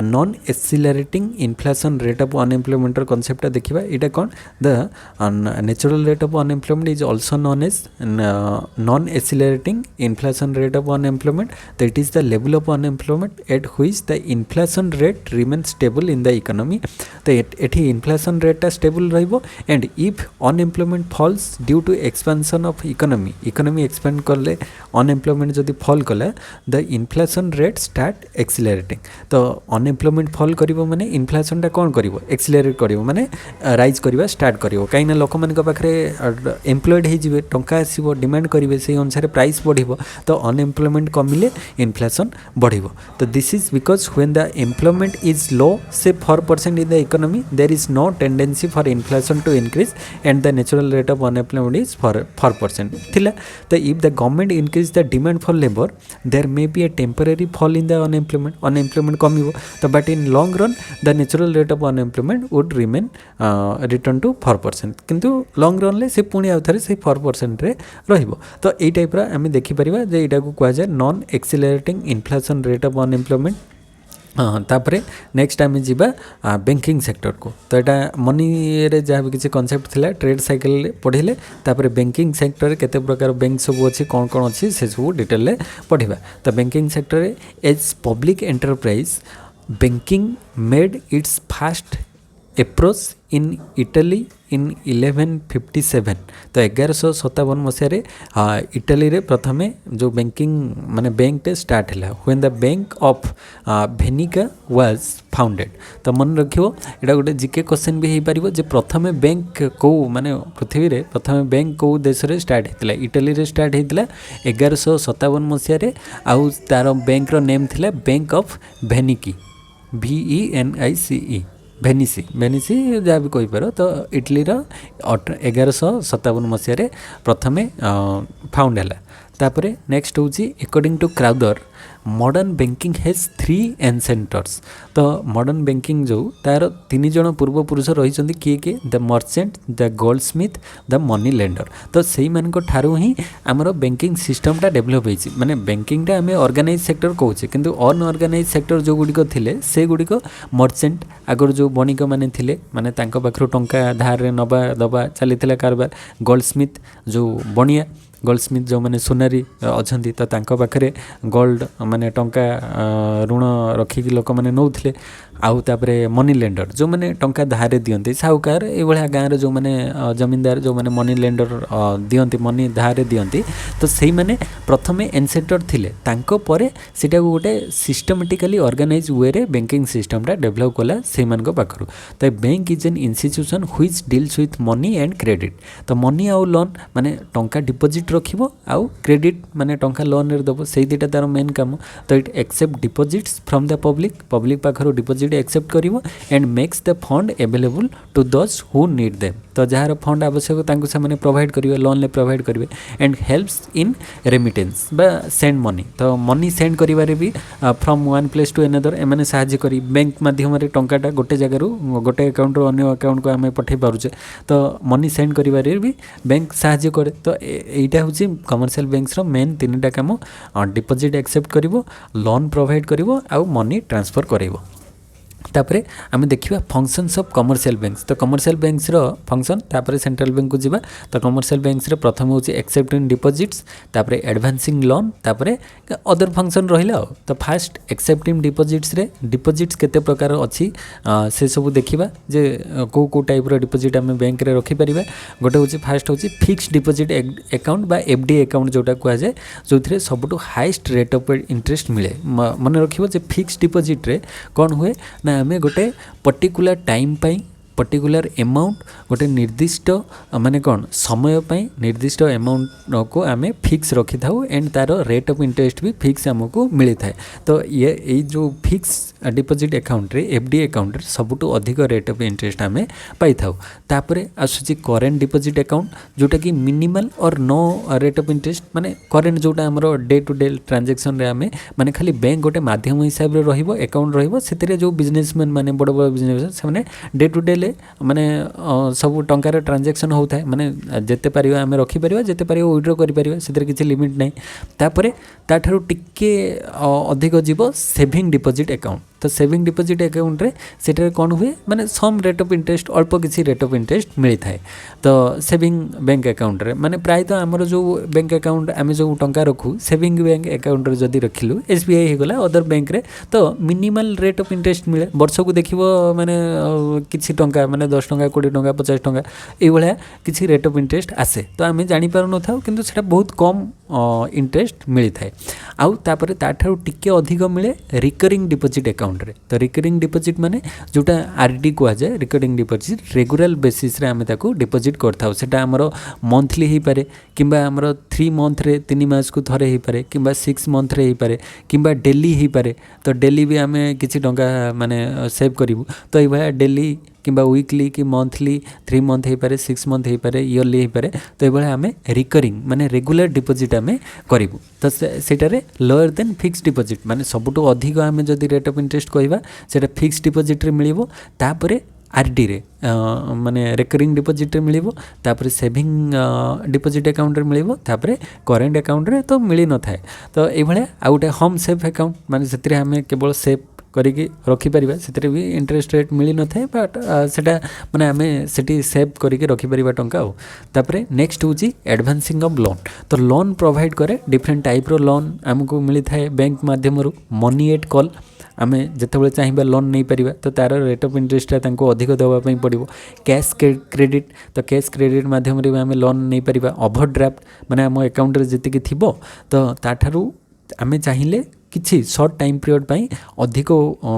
non accelerating inflation rate of unemployment रो कांसेप्ट देखिबा इटा कोन the natural rate of unemployment is also known as non accelerating inflation rate of unemployment. तो it is the level of unemployment at which the inflation rate remain stable in the economy. तो एठी inflation rate stable रहिबो and if unemployment falls due to expansion of economy expand करले unemployment जदि fall कला the inflation rate start accelerating. तो unemployment fall करिवो माने inflation टा कोन करिवो accelerate करिवो माने राइज करिवा स्टार्ट करिवो काई ना लोक मान पाखरे एम्प्लॉयड हे जिवे टंका आसीबो डिमांड करिवे से अनुसार प्राइस बढ़िबो तो अनएम्प्लॉयमेंट कमिले इन्फ्लेशन बढ़िबो। तो this is because when the employment is low say 4% in the economy there is no tendency for inflation to increase and the natural rate of unemployment is 4% थिला। तो if the government increase the demand for labour there may be a temporary fall in the unemployment कमिबो तो but in long run the natural rate of unemployment would remain return to 4% किंतु long run ले से पुणी आउथरे से 4% रे रहिबो। तो एई टाइप रा आमे देखि परिबा जे एटा को कहै जाय non accelerating inflation rate of unemployment. हाँ तापरे नेक्स्ट आम जी बैंकिंग सेक्टर को तो यहाँ मनी रे जहाँ भी किसी कॉन्सेप्ट थिला ट्रेड साइकिल पढ़िले तापरे बैंकिंग सेक्टर केते प्रकार बैंक सब अच्छी कौन कौन अच्छी से सब डिटेल पढ़ा। तो banking sector as public enterprise banking made its fast approach in Italy in 1157। तो 1157 मसीह इटली रे प्रथमे जो बैंकिंग माने बैंक टे स्टार्ट है when the bank of Venice was founded. तो मन रखियो एटा गोटे जीके क्वेश्चन भी हो पारिबो जे प्रथमे बैंक को माने पृथ्वी रे प्रथमे बैंक को देश रे स्टार्ट हेतिला इटली रे स्टार्ट हेतिला 1157 मसीह रे आउ तार बैंक रो नेम थिला बैंक ऑफ भेनिकी VENICE भेनिसी जहाँ भी कहीपर। तो इटली 1157 मसीह प्रथमे फाउंड है। तापरे नेक्स्ट हूँ according to Crowther modern banking has 3 ancestors. तो मॉडर्न बैंकिंग जो तार 3 जन पूर्वपुरुष रही किए किए the merchant the gold Smith the money lender. तो से ठारू ही आमर बैंकिंग सिस्टमटा डेभलप होती माने बैंकिंगटा आम ऑर्गेनाइज सेक्टर कौचे किंतु अनऑर्गेनाइज सेक्टर जो गुड़िक थिले से गुड़िक मर्चेंट आगर जो बणिक मैंने थिले माने तांको पाखरु टंका धार नवा दबा चली कारबार गोल्ड स्मिथ जो बणिया गोल्डस्मिथ जो मैंने सुनारी अच्छा तो तांको पाखरे गोल्ड माने टंका ऋण रखिकी लोक मैंने नौले आउ तापरे मनी लेंडर जो मैंने टंका धारे दियंती साहूकार ये गाँव जो मैंने जमींदार जो मैंने मनी लेंडर दियंती मनी धारे दियंती तो से मैंने प्रथमे एनसेटर थिले तांको परे सेटा गोटे सिस्टमेटिकली ऑर्गेनाइज वे रे बैंकिंग सिस्टमटा डेभलप कला से पाखरु तो bank is an institution which deals with money and credit तो मनी आउ लोन माने टंका डिपोजिट रखिबो आउ क्रेडिट माने टंका लोन रे दबो सेई दिटा तार मेन काम तो it accept deposits from the public पाखरु डिपोजिट एक्सेप्ट करिवो and makes the fund available to those who need them तो जार फंड आवश्यक तांको से माने प्रोवाइड करिवे लोन ले प्रोवाइड करिवे एंड हेल्प्स इन रेमिटेंस बा सेंड मनी तो मनी सेंड करिवारे भी from one place to another एमाने सहाय्य करी बैंक माध्यम रे टंकाटा गोटे जगार गोटे अकाउंट रो अन्य अकाउंट को आमे पठै पारुचे तो मनी सेंड करिवारे भी बैंक सहाय्य करे तो एटा होची कमर्शियल बैंक्स रो मेन तीनटा काम डिपोजिट एक्सेप्ट करिवो लोन प्रोवाइड करिवो आ मनी ट्रांसफर करइवो तापरे आमे देखिबा फंक्शंस ऑफ कमर्शियल बैंक्स तो कमर्शियल बैंक्स रो फंक्शन तापरे सेंट्रल बैंक को जीवा तो कमर्शियल बैंक्स रे प्रथम होची एक्सेप्टिंग डिपोजिट्स तापरे एडवांसिंग लोन तापरे अदर फंक्शन रहिला तो फास्ट एक्सेप्टिंग डिपोजिट्स रे डिपोजिट्स केते प्रकार अछि से सब देखिबा जे को टाइप रो डिपोजिट आमे बैंक रे रखि परिबा गोटे होची फास्ट होची फिक्स्ड डिपोजिट अकाउंट बा एफडी अकाउंट जोटा कुआ जाय जोथिरे सबटु हाईएस्ट रेट ऑफ इंटरेस्ट मिले मन रखिबो जे फिक्स्ड डिपोजिट रे कोन हुए ना आमे गोटे पर्टिकुलर टाइम पाई पर्टिकुलर अमाउंट गोटे निर्दिष्ट माने कौन समय पाई निर्दिष्ट अमाउंट को आमे फिक्स रखी थाउ एंड तार रेट ऑफ इंटरेस्ट भी फिक्स हमको मिली थाए तो ये जो फिक्स डिपोजिट अकाउंट रे एफडी अकाउंट रे सबुटु अधिक रेट ऑफ इंटरेस्ट आमे पाई थाउ तापरे आसुची करेंट डिपोजिट अकाउंट जोटा कि मिनिमल और नो रेट ऑफ इंटरेस्ट माने करेंट जोटा हमरो डे टू डे ट्रांजैक्शन रे आमे माने खाली बैंक गोटे माध्यम हिसाब रे रहिबो अकाउंट रहिबो सेतिरे जो बिजनेसमैन माने बड़ बड़ बिजनेस से माने डे टू डे माने सब टंकार ट्रांजैक्शन होता है माने जेते परिवा आमे रखि परिवा जेते परिवा विड्रॉ करि परिवा सेतिर किछि लिमिट नै तापरे ताठारु टिके अधिक जीवो सेविंग डिपोजिट अकाउंट तो सेविंग डिपोजिट अकाउंट रे सेटर कोन हुए माने सम रेट ऑफ इंटरेस्ट अल्प किछि रेट ऑफ इंटरेस्ट मिली थाए तो सेविंग बैंक अकाउंट रे माने प्राय तो हमर जो बैंक अकाउंट आमे जो टंका रखु सेविंग बैंक अकाउंट रे जदी रखिलु एसबीआई हे गला अदर बैंक रे तो मिनिमल रेट ऑफ इंटरेस्ट मिले वर्ष को देखिबो माने किछि टंका माने 10 टंका 20 टंका 50 टंका ए भलिया किछि रेट ऑफ इंटरेस्ट आसे तो आमे जानि पारु न थाउ किंतु सेटा बहुत कम इंटरेस्ट मिली थाए आउ तापरे ताठारु टिके अधिक मिले रिकरिंग डिपोजिट अकाउंट रे तो रिकरिंग डिपोजिट माने जोटा आरडी को जाय रिकरिंग डिपोजिट रेगुलर बेसिस रे आमे ताको डिपोजिट करथाउ सेटा हमरो मंथली ही पारे किंबा हमरो 3 मंथ रे 3 मास को थरे ही पारे किंबा 6 मंथ रे ही पारे किंबा डेली ही पारे तो डेली भी आमे किछि टंका माने सेव करिवु तो ए भया डेली किंबा वीकली कि मंथली 3 मंथ हो पारे 6 मंथ हो पारे इयरली हो पारे तो ये आम रिकरिंग माने रेगुलर डिपोजिट आम करूँ तो सेटारे लोअर देन फिक्स डिपोजिट माने सबुठु अधिक आम जदि रेट ऑफ इंटरेस्ट कहवा सेटा फिक्स डिपोजिट रे मिलिबो तापरे आरडी रे माने रिकरिंग डिपोजिट रे मिलिबो तापरे सेविंग डिपोजिट अकाउंट रे मिलिबो तापरे करेंट अकाउंट रे तो मिली न थाए तो ए भले आ गोटे होम सेफ अकाउंट माने सेतिरे आम केवल सेफ करिकी रखिपर से भी इंटरेस्ट रेट मिल न था बट सेटा माने आमे सेटी सेव करिकी रखिपर टंका तापरे नेक्स्ट हूँ एडवांसिंग ऑफ लोन तो लोन प्रोवाइड करे डिफरेंट टाइप रो लोन आमको मिली थाए बैंक माध्यम मनी एट कॉल आमे जितेबाला चाहिए लोन नहीं पारिबा तो तार रेट ऑफ इंटरेस्ट तांको अधिक देवाई पड़ो कैश क्रेडिट तो कैश क्रेडिट माध्यम आम लोन नहीं पारिबा ओवरड्राफ्ट माने आम अकाउंट रे जतिकी थिबो तो ताठारु आमे चाहिए किछि शॉर्ट टाइम पीरियड पाई अधिक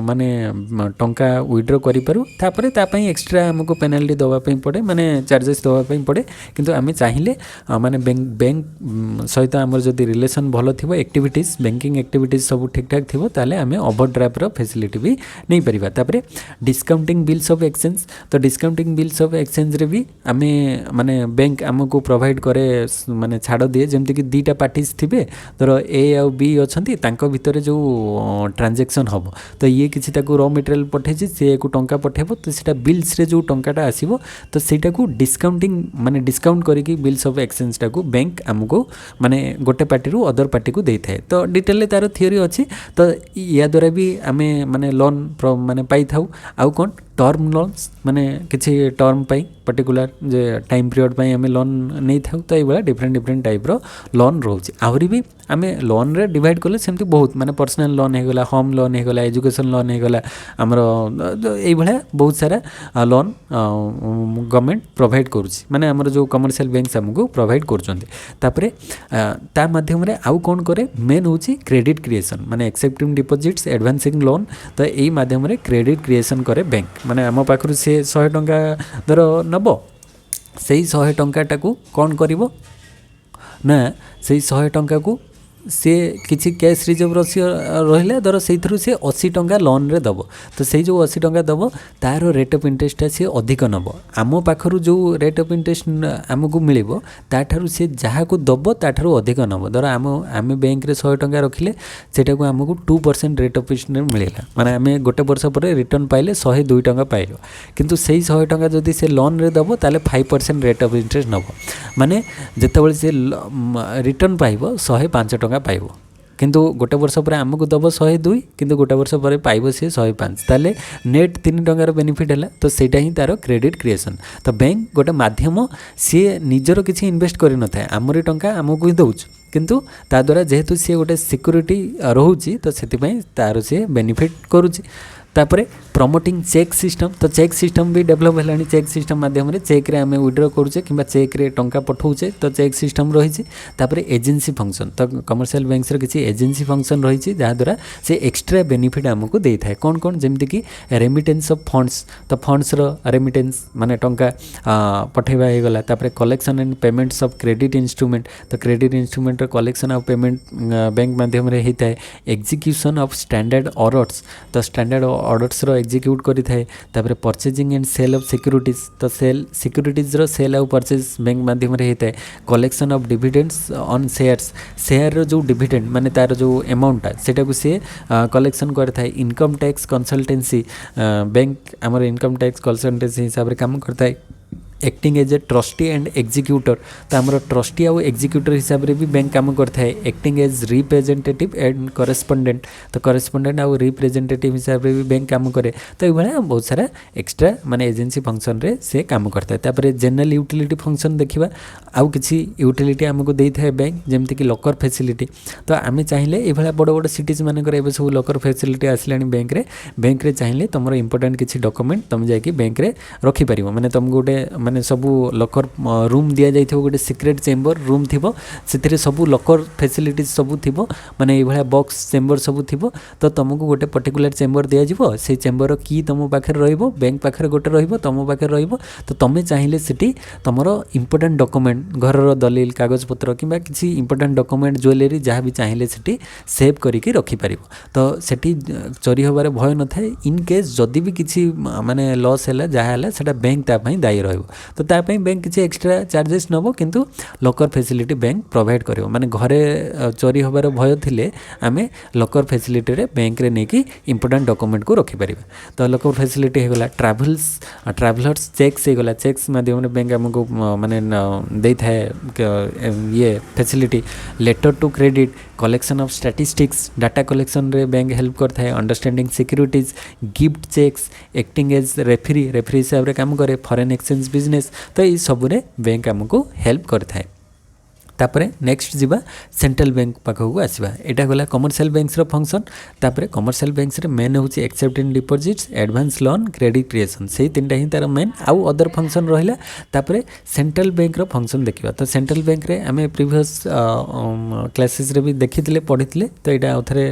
माने टंका विड्रॉ करि पारु तापरे ता पई एक्स्ट्रा हमको पेनाल्टी दवा पई पड़े माने चार्जेस दवा पई पड़े किंतु आमे चाहिए माने बैंक सहित हमर जदी रिलेशन भलो थिबो एक्टिविटीज बैंकिंग एक्टिविटीज सब ठीक ठाक थिबो ताले आमे ओवरड्राफ्ट रो फैसिलिटी भी नहीं परिबा तापरे डिस्काउंटिंग बिल्स ऑफ एक्सचेंज तो डिस्काउंटिंग बिल्स ऑफ एक्सचेंज रे भी आमे माने बैंक हमको प्रोवाइड करे माने छाड़ दिए जेमति कि दीटा पार्टीज थिबे धर ए आ बी अछंती तांको भितर जो ट्रांजैक्शन हम तो ये किसी रॉ मटेरियल पठे सी को टंका पठेब तो सीटा बिल्स रे जो टंकाटा आसीबो तो सीटा को डिस्काउंटिंग माने डिस्काउंट करिकी बिल्स ऑफ एक्सचेंज टा को बैंक हमको माने गोटे पार्टी रु अदर पार्टी को देई थाए तो डिटेल तार थ्योरी अच्छी तो या द्वारा भी आमे माने लोन माने पाई थाउ आउ कोन टर्म लोन्स माने किसी टर्म पाई पर्टिकुलर जे टाइम पीरियड पाई आम लोन नहीं था तो ये डिफरेंट डिफरेंट टाइप रो लोन रोचे आहरी भी आम लोन रे डिवाइड कले सेमती बहुत माने पर्सनल लोन होगला होम लोन होगला एजुकेशन लोन होगला आमर ये बहुत सारा लोन गवर्नमेंट प्रोवाइड करुच्ची माने आमर जो कमर्शियल बैंक आमको प्रोवाइड करपरे ता माध्यम आउ कौन करे मेन हूँ क्रेडिट क्रिएशन माने एक्सेप्टिंग डिपोजिट्स एडवांसिंग लोन तो यही माध्यम क्रेडिट क्रिएशन करे बैंक माने आम पाखु से 100 टंका धर नब से 100 टंकाटा को कौन करिवो ना से 100 टंका को सी किसी कैश रिजर्व रहा धर से सी 80 टंका लोन रे दब तो से जो 80 टंका दब तार रेट ऑफ इंटरेस्ट सी अधिक नब आम पाखर जो रेट ऑफ इंटरेस्ट आमको मिल ताठू सी जहाँ को दब ताठू अधिक नब धर आम बैंक रे 100 टंका रखिले सेटा को आमको 2% रेट ऑफ इंटरेस्ट मिलला माने आम गोटे वर्ष पर रिटर्न पाइले 102 टंका पाइल किंतु से 100 टंका जदि से लोन रे दब ताले 5% रेट ऑफ इंटरेस्ट नब माने जितेबाला से रिटर्न पाइब 105 टंका पाइब किंतु गोटे वर्ष पर आमको दब 102 किंतु गोटे वर्ष पर पाइब सी 105 ताले नेट 3 टंकार बेनिफिट है तो सेटा ही तार क्रेडिट क्रिएशन तो बैंक गोटे माध्यम सी निजर किसी इन्वेस्ट कर न था आमरी टंका आमको ही दौच किंतु ता द्वारा जेहेतु सी गोटे सिक्योरिटी रोचे तो से तार सी बेनिफिट करुच्ची तापरे प्रमोटिंग चेक सिस्टम तो चेक सिस्टम भी डेभलप है चेक सिस्टम माध्यम चेक रे आम विड्रॉ करुचे कि चेक रे टंका पठाऊे तो चेक सिस्टम रही तापरे एजेंसी फंक्शन तो कमर्शियल बैंक्स किसी एजेंसी फंक्शन रही जहाँद्वारा से एक्सट्रा बेनिफिट आमको दे था कौन कौन जमीक कि रेमिटेंस ऑफ फंड्स तो फंड्स रेमिटेंस माने टंका पठेबा होगला तापरे collection and payments of credit instrument तो credit instrument collection of payment bank माध्यम होता है एग्जीक्यूशन ऑफ स्टैंडर्ड ऑर्डर्स तो स्टैंडर्ड ऑर्डर्स रो एग्जीक्यूट करी थाए तापरे purchasing and sale of securities तो सेल सिक्यूरिटीज रो सेल आउ परचेज बैंक माध्यम होता है collection of dividends on share रो जो डिविडेंड माने तार जो अमाउंट सेटा को सी कलेक्शन करता है इनकम टैक्स कंसल्टेंसी बैंक आमर इनकम टैक्स कंसल्टेंसी हिसाब से काम करता है acting as a trustee and executor तो आमर ट्रस्टी आउ एग्जीक्यूटर हिसाब से भी बैंक काम करता है acting as representative and correspondent तो करेस्पोंडेंट आउ रिप्रेजेंटेटिव हिसाब से भी बैंक काम करे तो ये बहुत सारा एक्सट्रा माने एजेंसी फंक्शन रे से काम करता है तापरे जनरल यूटिलिटी फंक्शन देखिबा आउ किसी यूटिलिटी आमको दे था बैंक जमती कि लकर फैसिलिटी तो आम चाहिए ये बड़ बड़ सिटीज मानकर ए सब लकर फैसिलिटी आसला बैंक रे चाहिए तुम इंपोर्टाट किसी डॉक्यूमेंट तुम जाकि बैंक रे रखिपर माने तुमको गोटे माने सबू लकर रूम दि जाए गोटे सिक्रेट चेम्बर रूम थी से सबू लकर फैसिलिटीज सबू थी माने ये बॉक्स चेम्बर सबू थी तो तुमको गोटे पर्टिकुलर चेम्बर दि जाव से चेम्बर की तुम पाखे बैंक पाखे गोटे तुम पाखे तो तुम्हें चाहिए सीटी तुम इंपोर्टाट डॉक्यूमेंट घर दलील कागज पत्र कि किसी इंपोर्टाट डॉक्यूमेंट ज्वेलरी जहाँ भी चाहिए सीटी सेव करके रखिपर तो सेठी चोरी होबार भय न थाए इन केस जदि भी किसी माने लॉस है जहाँ है बैंक तापाई दायी रहिबो तो तापाई बैंक किसी एक्स्ट्रा चार्जेस नब किंतु लकर फैसिलिटी बैंक प्रोवाइड करिवो माने घरे चोरी होबार भय थिले आमे लकर फैसिलिटी रे बैंक रे नेकी इंपोर्टेंट डॉक्यूमेंट को रखि परिबा तो लकर फैसिलिटी हो गला ट्रैवलर्स चेक्स हो गला चेक्स माध्यम बैंक हमको माने दे थाए ये facility letter to credit collection of statistics data collection रे बैंक हेल्प करता है understanding securities gift cheques acting as referee हिसाब रे काम करे फॉरेन एक्सचेंज बिजनेस तो ये सबुरे बैंक आमको हेल्प करता है तापरे नेक्स्ट जीवा सेंट्रल बैंक पाखक आसवा यहाँ गला कमर्शियल बैंक्स फंक्शन तापरे कमर्शियल बैंक्स मेन हूँ accepting deposits advance loan credit creation से तीन ही तार मेन आउ अदर फंक्शन रहा तापरे सेंट्रल बैंक फंक्शन देखा तो सेंट्रल बैंक रे आमे प्रीवियस क्लासेस रे भी देखी पढ़ी तो यहाँ आउ थे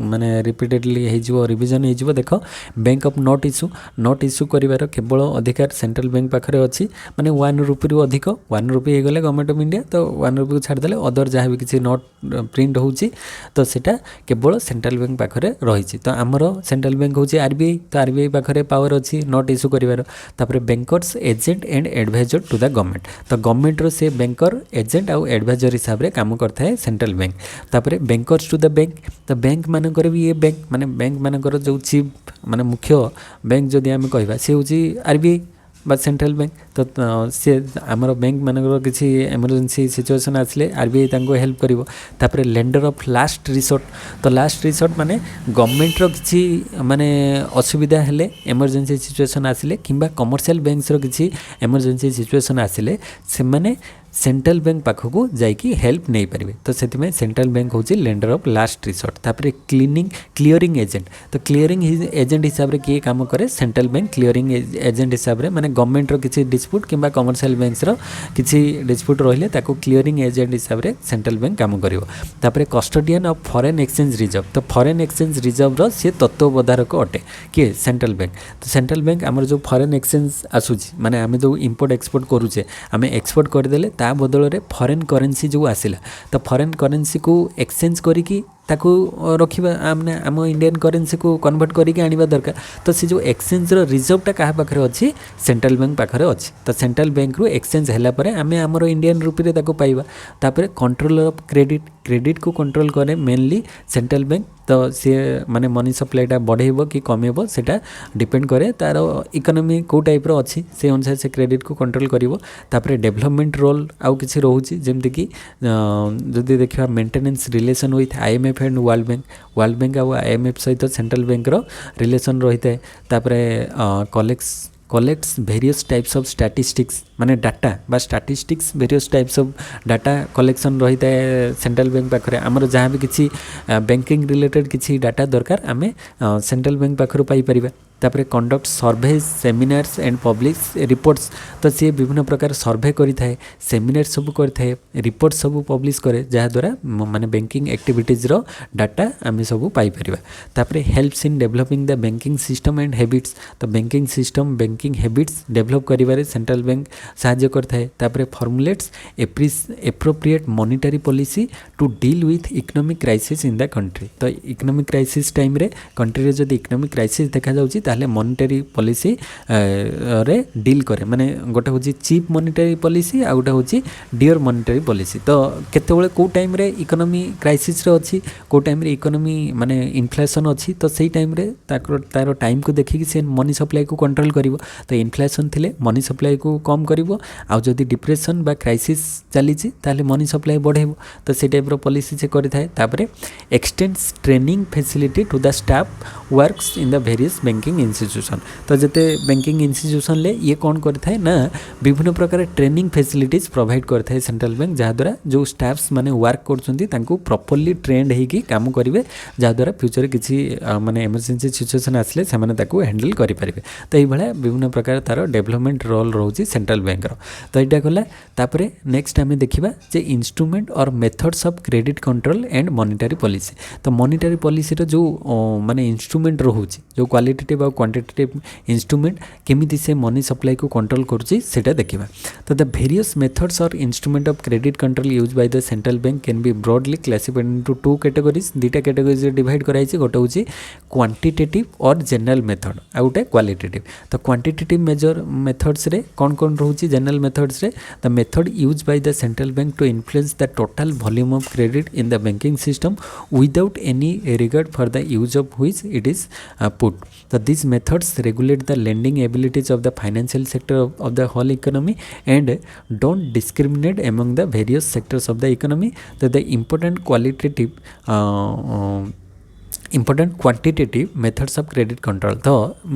माने रिपीटेडली हो रिविजन हो देख बैंक ऑफ नोट इश्यू कर केवल अधिकार सेंट्रल बैंक पाखे अच्छी माने 1 रुपी रु अधिक 1 रुपी हो गले गवर्नमेंट ऑफ इंडिया तो 1 रुपी को छाड़देले अदर जहाँ भी किसी नोट प्रिंट होची तो सेटा केवल सेंट्रल बैंक पाखे रही तो आमर सेंट्रल बैंक हूँ आरबीआई तो आरबीआई पाखे पावर अच्छी नोट इश्यू कर bankers agent and adviser to the government तो गवर्नमेंट रो से बैंकर एजेंट आउ एडवाइजर हिसाब से काम करता है सेंट्रल बैंक तापरे बैंकर्स टू द बैंक तो बैंक मानकर भी ये बैंक माने बैंक मानकर जो चीफ माने मुख्य बैंक जदि आम कहवा सी हूँ आरबीआई बा सेंट्रल बैंक तो सी आमर बैंक मानकर किसी इमरजेंसी सिचुएशन आसिले आरबीआई तांको हेल्प करिवो। तापर लेंडर ऑफ लास्ट रिसोर्ट तो लास्ट रिसोर्ट माने गवर्नमेंट रो किसी माने असुविधा हेले इमरजेंसी सिचुएशन आसिले किंबा कमर्शियल बैंक्स रो किसी इमरजेंसी सिचुएशन आसिले से माने सेंट्रल बैंक पाखक जाइकी हेल्प नहीं पारे। तो से सेंट्रल बैंक हूँ लेंडर ऑफ लास्ट रिसोर्ट। तापर क्लीयरिंग एजेंट तो क्लीयरिंग एजेंट हिसाब से किए काम करे सेंट्रल बैंक क्लीयरिंग एजेंट हिसाब से माने गवर्नमेंट रो किसी डिस्प्यूट किंबा कमर्शियल बैंक्स रो किसी डिस्प्यूट रहिले ताको क्लीयरिंग एजेंट हिसाब से सेंट्रल बैंक काम करिवो। तापर custodian of foreign exchange reserve तो फॉरेन एक्सचेंज रिजर्व रो सी तत्वबधारक अटे किए सेंट्रल बैंक। तो सेंट्रल बैंक आमर जो फॉरेन एक्सचेंज आसूची माने आमे जो इंपोर्ट एक्सपोर्ट करूचे आमे एक्सपोर्ट करदेले ता बदल में फॉरेन करेन्सी जो आसिला तो फॉरेन करेन्सी को एक्सचेंज करिकी ताकू रखिबा आमने आम इंडियन करेन्सी को कन्वर्ट करके आनिबा दरकार। तो से जो एक्सचेंज रो रिजर्वटा क्या पाखरे अच्छी सेंट्रल बैंक पाखरे अच्छी। तो सेंट्रल बैंक रु एक्सचेंज हैला परे आमे आमर इंडियन रुपी रे ताकू पाइबा। तापर कंट्रोलर ऑफ क्रेडिट को कंट्रोल करे मेनली सेंट्रल बैंक। तो सी माने मनी सप्लाईटा बढ़ेब कि कमेब सेटा डिपेंड करे तार इकोनॉमी को टाइप रो अच्छी से अनुसार से क्रेडिट को कंट्रोल करिवो। तापर डेवलपमेंट रोल आउ किछि रहउची जेमति कि जदि देखिबा maintenance relation with IMF and world bank आउ आईएमएफ सहित सेंट्रल बैंक रो रिलेशन रही है। तापर collects various types of statistics माने डाटा बा statistics various types of data collection रही है सेंट्रल बैंक पाखरे। आमर जहाँ भी किसी बैंकिंग रिलेटेड किसी डाटा दरकार आमे सेंट्रल बैंक पाखरु पाई परिबा। तापर conduct survey seminars and publish reports तो सी विभिन्न प्रकार सर्वे करि थाए सेमिनार सब करि थाए रिपोर्ट सब पब्लिश करे जहाँ द्वारा माने बैंकिंग एक्टिविटीज रो डाटा आमे सब पाई परिबा। तापर helps in developing the banking system and habits तो banking system banking habits develop करिबारे सेंट्रल बैंक साहाय्य करथाए। तापर formulates appropriate monetary policy to deal with economic crisis in the country. तो इकोनॉमिक क्राइसिस टाइम रे कंट्री रे जदि economic crisis देखा जाउची ताहले मॉनिटरी पॉलिसी रे डील करे माने गोटे होची चीप मॉनिटरी पॉलिसी आ गोटे होची डियर मॉनिटरी पॉलिसी। तो केतेबेले को टाइम रे इकोनॉमी क्राइसिस रे अछि को टाइम रे इकोनॉमी माने इन्फ्लेशन अछि तो सेही टाइम रे तार टाइम को देखि कि से मनी सप्लाई को कंट्रोल करिवो। तो इन्फ्लेशन थिले मनी सप्लाई को कम करिवो आ जदि डिप्रेशन बा क्राइसिस चली ताहले मनी सप्लाई बढ़ेबो। तो से टाइप रो पॉलिसी से करि थाए। तापरे extends training facility to the staff works in the various banking institution. तो जते बैंकिंग इंस्टीट्यूशन ले ये कौन करता है ना विभिन्न प्रकार ट्रेनिंग फैसिलिटीज प्रोवाइड करता है सेंट्रल बैंक जहाँ द्वारा जो स्टाफ्स माने वर्क करछंती तांको प्रॉपर्ली ट्रेंड होगी काम करेंगे जहाँ द्वारा फ्यूचर किसी माने इमरजेंसी सिचुएशन आसले से हैंडल करेंगे। तो ये विभिन्न प्रकार तार डेवलपमेंट रोल रोचे सेंट्रल बैंक रो। तो यहाँ गला तापर नेक्स्ट आम देखा जे इंस्ट्रूमेंट और methods of credit control and monetary policy. तो मॉनिटरी पॉलिसी रो जो माने इंस्ट्रूमेंट रोचे जो क्वालिटेटिव और क्वांटिटेटिव इंस्ट्रूमेंट केमिति से मनी सप्लाई को कंट्रोल करुच्ची सेटा देखिबा। तो द वेरियस मेथड्स और instrument of credit control use by the central bank can be broadly classified into two categories. दुटा कैटेगरीज डिवाइड कराइछि गोटे होछि क्वांटिटेटिव और जनरल मेथड आ गोटे क्वालिटेटिव। तो क्वांटिटेटिव मेजर मेथड्स रे कौन कौन रहउछि जनरल मेथड्स रे the method use by the central bank to influence the total volume of credit in the banking system without any regard for the use of which it is put. तो these methods regulate the lending abilities of the financial sector of the whole economy and don't discriminate among the various sectors of the economy. So the important quantitative methods of credit control. तो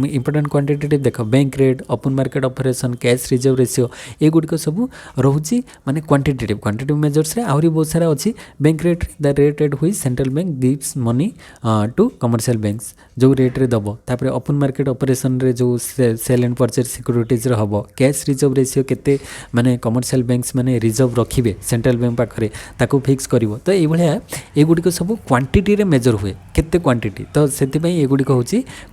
important quantitative देख bank rate open market operation cash reserve ratio ये गुड़िक सब रोचे माने quantitative measures रे आहरी बहुत सारा अच्छी। Bank rate the rate at which central bank gives money to commercial banks जो रेट रे दबो। तापर ओपन मार्केट ऑपरेशन रे जो सेल एंड परचेज सिक्योरिटीज रे हबो कैश रिजर्व रेशियो केते माने कमर्शियल बैंक्स माने रिजर्व रखिबे सेंट्रल बैंक पाखरे ताको फिक्स करिवो। तो ये भलिया ये गुड़िक सब क्वांटिटी रे मेजर हुए केते क्वांटिटी। तो से ये गुड़िक हूँ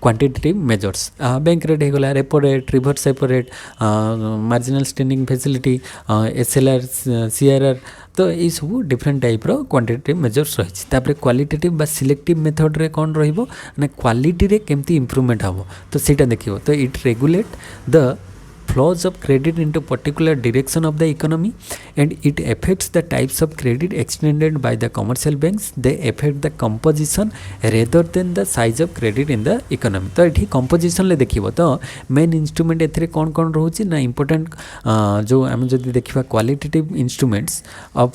क्वांटिटेटिव मेजर्स बैंक रेट होगला repo rate reverse repo rate marginal standing facility SLR CRR। तो ये सब डिफरेंट टाइप रो क्वांटिटेटिव मेजर्स रही। तापर क्वालिटेटिव बा सिलेक्टिव मेथड रे कौन रहिबो ना क्वालिटी रे केमती इंप्रूवमेंट हबो तो सेटा देखिबो। तो it regulate the flows of credit into particular direction of the economy, and it affects the types of credit extended by the commercial banks. They affect the composition rather than the size of credit in the economy. तो ये composition ले देखिए तो main instrument एथिरे कौन कौन रोची ना important जो आम जो देखा qualitative instruments of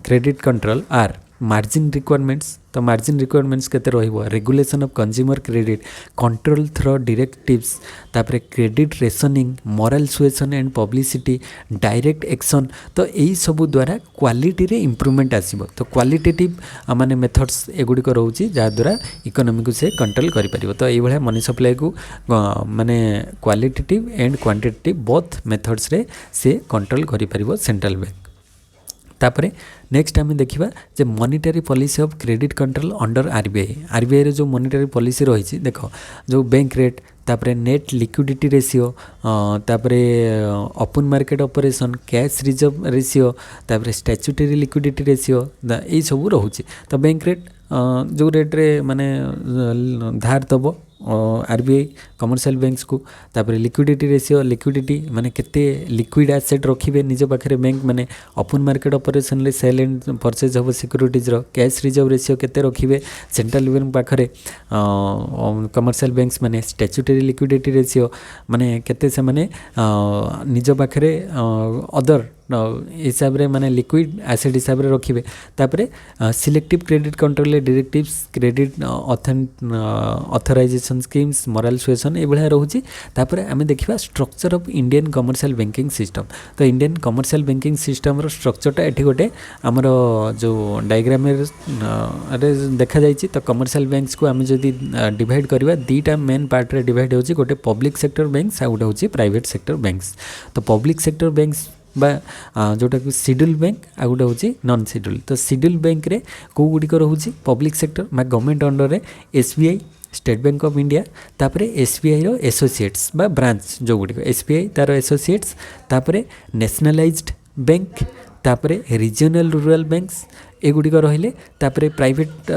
credit control are margin requirements. तो मार्जिन रिक्वायरमेंट्स केते रहिबो, regulation of consumer credit, control through directives, तापरे credit rationing, moral suasion and publicity, direct action. तो यही सब द्वारा क्वालिटी रे इंप्रूवमेंट आसीबो. तो क्वालिटेटिव माने मेथड्स एगुडी को रहउची जा द्वारा इकोनॉमी को से कंट्रोल करि परिबो. तो एई भले मनी सप्लाई को माने qualitative and quantitative both methods रे से कंट्रोल करि परिबो सेंट्रल बैंक. तापरे नेक्स्ट आम देखा जे monetary policy of credit control under RBI. RBI रे जो मॉनिटरी पॉलिसी रही देख जो बैंक रेट, तापरे नेट लिक्विडिटी रेशियो, तापरे open market operation, cash reserve ratio, तापरे स्टैट्यूटरी लिक्विडिटी रेशियो यही सब रोचे. तो बैंक रेट जो रेट रे माने धार दब आरबीआई कमर्शियल बैंक्स को, तापर लिक्विडिटी रेशियो, लिक्विडिटी माने केते लिक्विड एसेट रखिबे निज पाखरे बैंक माने ओपन मार्केट ऑपरेशन ले sale and purchase of securities रो, कैश रिजर्व रेशियो केते रखिबे सेंट्रल बैंक पाखरे कमर्शियल बैंक्स माने, स्टैट्यूटरी लिक्विडिटी रेशियो माने केते से माने निज पाखरे अदर हिसाब रे माने लिक्विड एसेट हिसाब रे रखिबे. तापरे selective credit control directives, credit authorisation schemes, moral suasion ए भलिया रहउची. तापरे आमे देखिबा structure of Indian commercial banking system. तो इंडियन कमर्शियल बैंकिंग सिस्टम रो स्ट्रक्चरटा एठी गोटे हमर जो डायग्राम रे देखा जायछि. तो कमर्शियल बैंक्स को आमे जदि डिवाइड करबा दीटा मेन पार्ट रे डिवाइड होछि. गोटे पब्लिक सेक्टर बैंक्स आ गोटे होछि प्राइवेट सेक्टर बैंक्स. तो पब्लिक सेक्टर बैंक्स बा जोटा कि शेड्यूल बैंक आ गोटे होछि नॉन शेड्यूल. तो शेड्यूल बैंक रे को गुडी को रहउछि पब्लिक सेक्टर बा गवर्नमेंट अंडर रे SBI, state bank of India, तापरे एसबीआई रो एसोसिएट्स बा ब्रांच जो गुडी को एसबीआई तार एसोसिएट्स, तापरे नेशनलाइज्ड बैंक, तापरे रीजनल रूरल बैंक्स एगुड़ी रहिले, तापरे प्राइवेट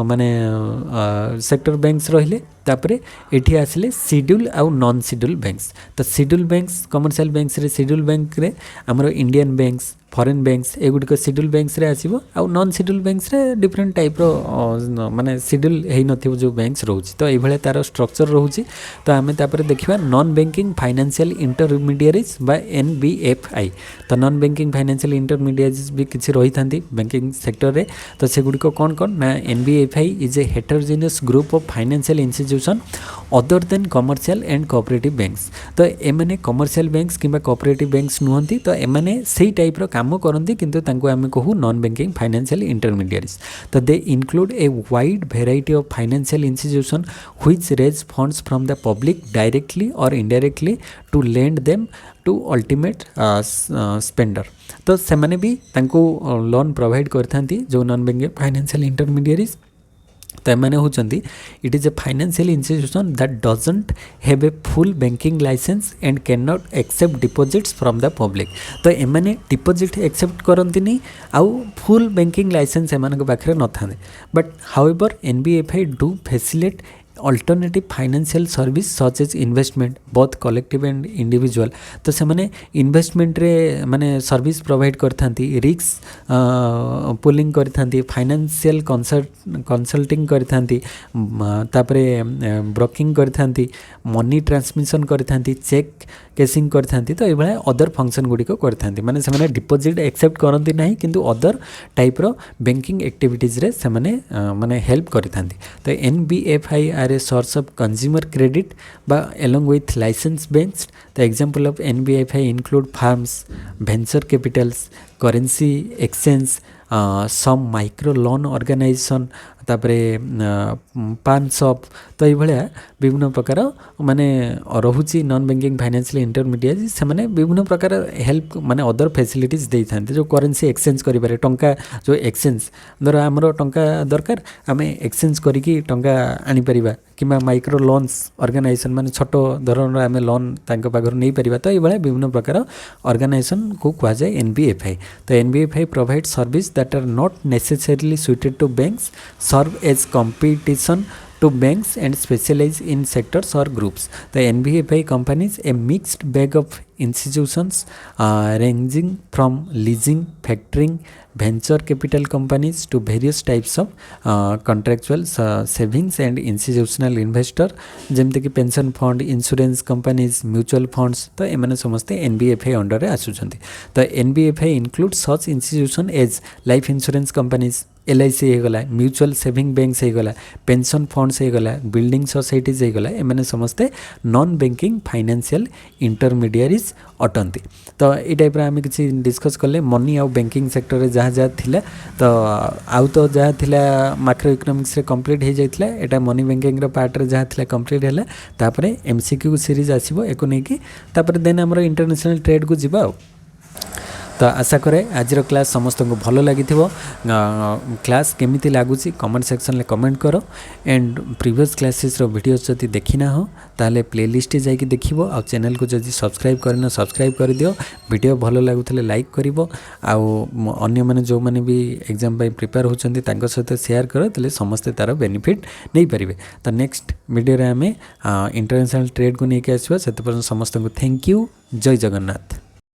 माने सेक्टर बैंक्स रहिले, तापरे एठी आसिले शेड्यूल आउ नॉन शेड्यूल बैंक्स. तो शेड्यूल बैंक्स कमर्शियल बैंक्स रे शेड्यूल बैंक रे हमरो इंडियन बैंक्स, फॉरेन बैंक्स एगुड़ी को शेड्यूल बैंक्स रे आसीबो. आउ नॉन शेड्यूल बैंक्स रे डिफरेंट टाइप रो माने शेड्यूल हेई नथिबो जो बैंक्स रहउची. तो एई भले तार स्ट्रक्चर रहउची. तो आमे तापरे देखिबा नॉन बैंकिंग फाइनेंशियल इंटरमीडिएरीज बा एनबीएफआई. तो नॉन बैंकिंग फाइनेंशियल इंटरमीडिएरीज भी किछि रही थांती बैंकिंग सेक्टर रे. तो सेगुड़ी को कोन कोन ना NBFI is a heterogeneous group of financial institution other than commercial and cooperative banks. तो एमाने कमर्शियल बैंक्स किंबा कोऑपरेटिव बैंक्स नुहंती. तो एमाने सेही टाइप रो काम करती किंतु तांको आमे कहू नॉन बैंकिंग फाइनेंशियल इंटरमीडिएरीज. तो they include a wide variety of financial institution which raise funds from the public directly और indirectly to lend them to ultimate spender. तो सेमाने भी तांको लोन प्रोवाइड करथांती जो नॉन बैंकिंग फाइनेंशियल इंटरमीडिएरीज. तो एमाने होचंती it is a financial institution that doesn't have a full banking licence and can not accept deposits from the public. तो एमाने डिपॉजिट एक्सेप्ट करंती नहीं आउ फुल बैंकिंग लाइसेंस एमान के पाखरे न थाने. But however NBFI do facilitate alternative financial service such as investment both collective and individual. तो से माने इन्वेस्टमेंट रे माने सर्विस प्रोवाइड करथांती, रिस्क पुलिंग करथांती, फाइनेंशियल कंसल्टिंग करथांती, तापरे ब्रोकिंग करथांती, मनी ट्रांसमिशन करथांती, चेक केसिंग करथांती. तो ये अदर फंक्शन गुडी को करथांती. माने से माने डिपॉजिट एक्सेप्ट करंती नाही किंतु अदर टाइप रो बैंकिंग एक्टिविटीज रे से माने माने हेल्प करथांती. तो NBFI are a source of consumer credit बा along with licensed banks. The example of NBFI include farms, venture capitals, currency exchange, some micro loan organization, तापरे पान शॉप. तो ये भाया विभिन्न प्रकार माने रहुची नॉन बैंकिंग फाइनेंशियल इंटरमीडिएट से माने विभिन्न प्रकार हेल्प माने अदर फैसिलिटीज दे थांते. जो करेन्सी एक्सचेंज करि पारे, टंका जो एक्सचेंज धर हमरो टंका दरकार आमे एक्सचेंज करिकी टंका आनी परिबा, किंबा माइक्रो लोन्स ऑर्गेनाइजेशन माने छोटो धरण आमे लोन तांका पाखर नै परिबा. तो ये भाया विभिन्न प्रकार ऑर्गेनाइजेशन को कहा जाए एनबीएफआई. तो NBFI provide service that are not necessarily suited to banks, serve as competition to banks and specialize in sectors or groups. The NBFI companies a mixed bag of institutions ranging from leasing, factoring, venture capital companies to various types of contractual savings and institutional investor ଯେମିତି କି pension fund, insurance companies, mutual funds तो एमाने समस्ते NBFI under रे आसुचंती. तो NBFI include such institution as life insurance companies LIC होगला, mutual saving banks होगला, पेंशन फंड्स होगला, बिल्डिंग सोसाइटीज होगला, एमाने समस्ते नॉन बैंकिंग फाइनेंशियल इंटरमीडिएरीज अटंती. तो ये टाइप आम किसी डिस्कस कले मनी आउ बैंकिंग सेक्टर रे जहाँ जहाँ थिला तो आउ तो जहाँ थिला माइक्रो इकोनॉमिक्स रे कंप्लीट हो जाइथिला. एटा मनी बैंकिंग रो पार्ट रे जहाँ थिला कंप्लीट हैला. तापरे एमसीक्यू सीरीज आसीबो एको नै कि तापरे देन हमर इंटरनेशनल ट्रेड को जिबा. तो आशा करे आज क्लास समस्त को भल लगी. क्लास केमिति लगुच कमेंट सेक्शन में कमेंट करो. एंड प्रीवियस क्लासेस वीडियोस जदि देखिना हो ताले प्लेलिस्ट जाकि देखिबो. आ चैनल को जदि सब्सक्राइब करना सब्सक्राइब कर दियो. वीडियो भल लगुले लाइक करिवो. आ अन्य माने जो माने भी एग्जाम पाई प्रिपेयर होचंदी तांको सहित शेयर करो तले समस्त तार बेनिफिट नहीं पारिबे. तो नेक्स्ट वीडियो रे हमें इंटरनेशनल ट्रेड को लेके आसीबा. सेते पर समस्त को थैंक यू. जय जगन्नाथ.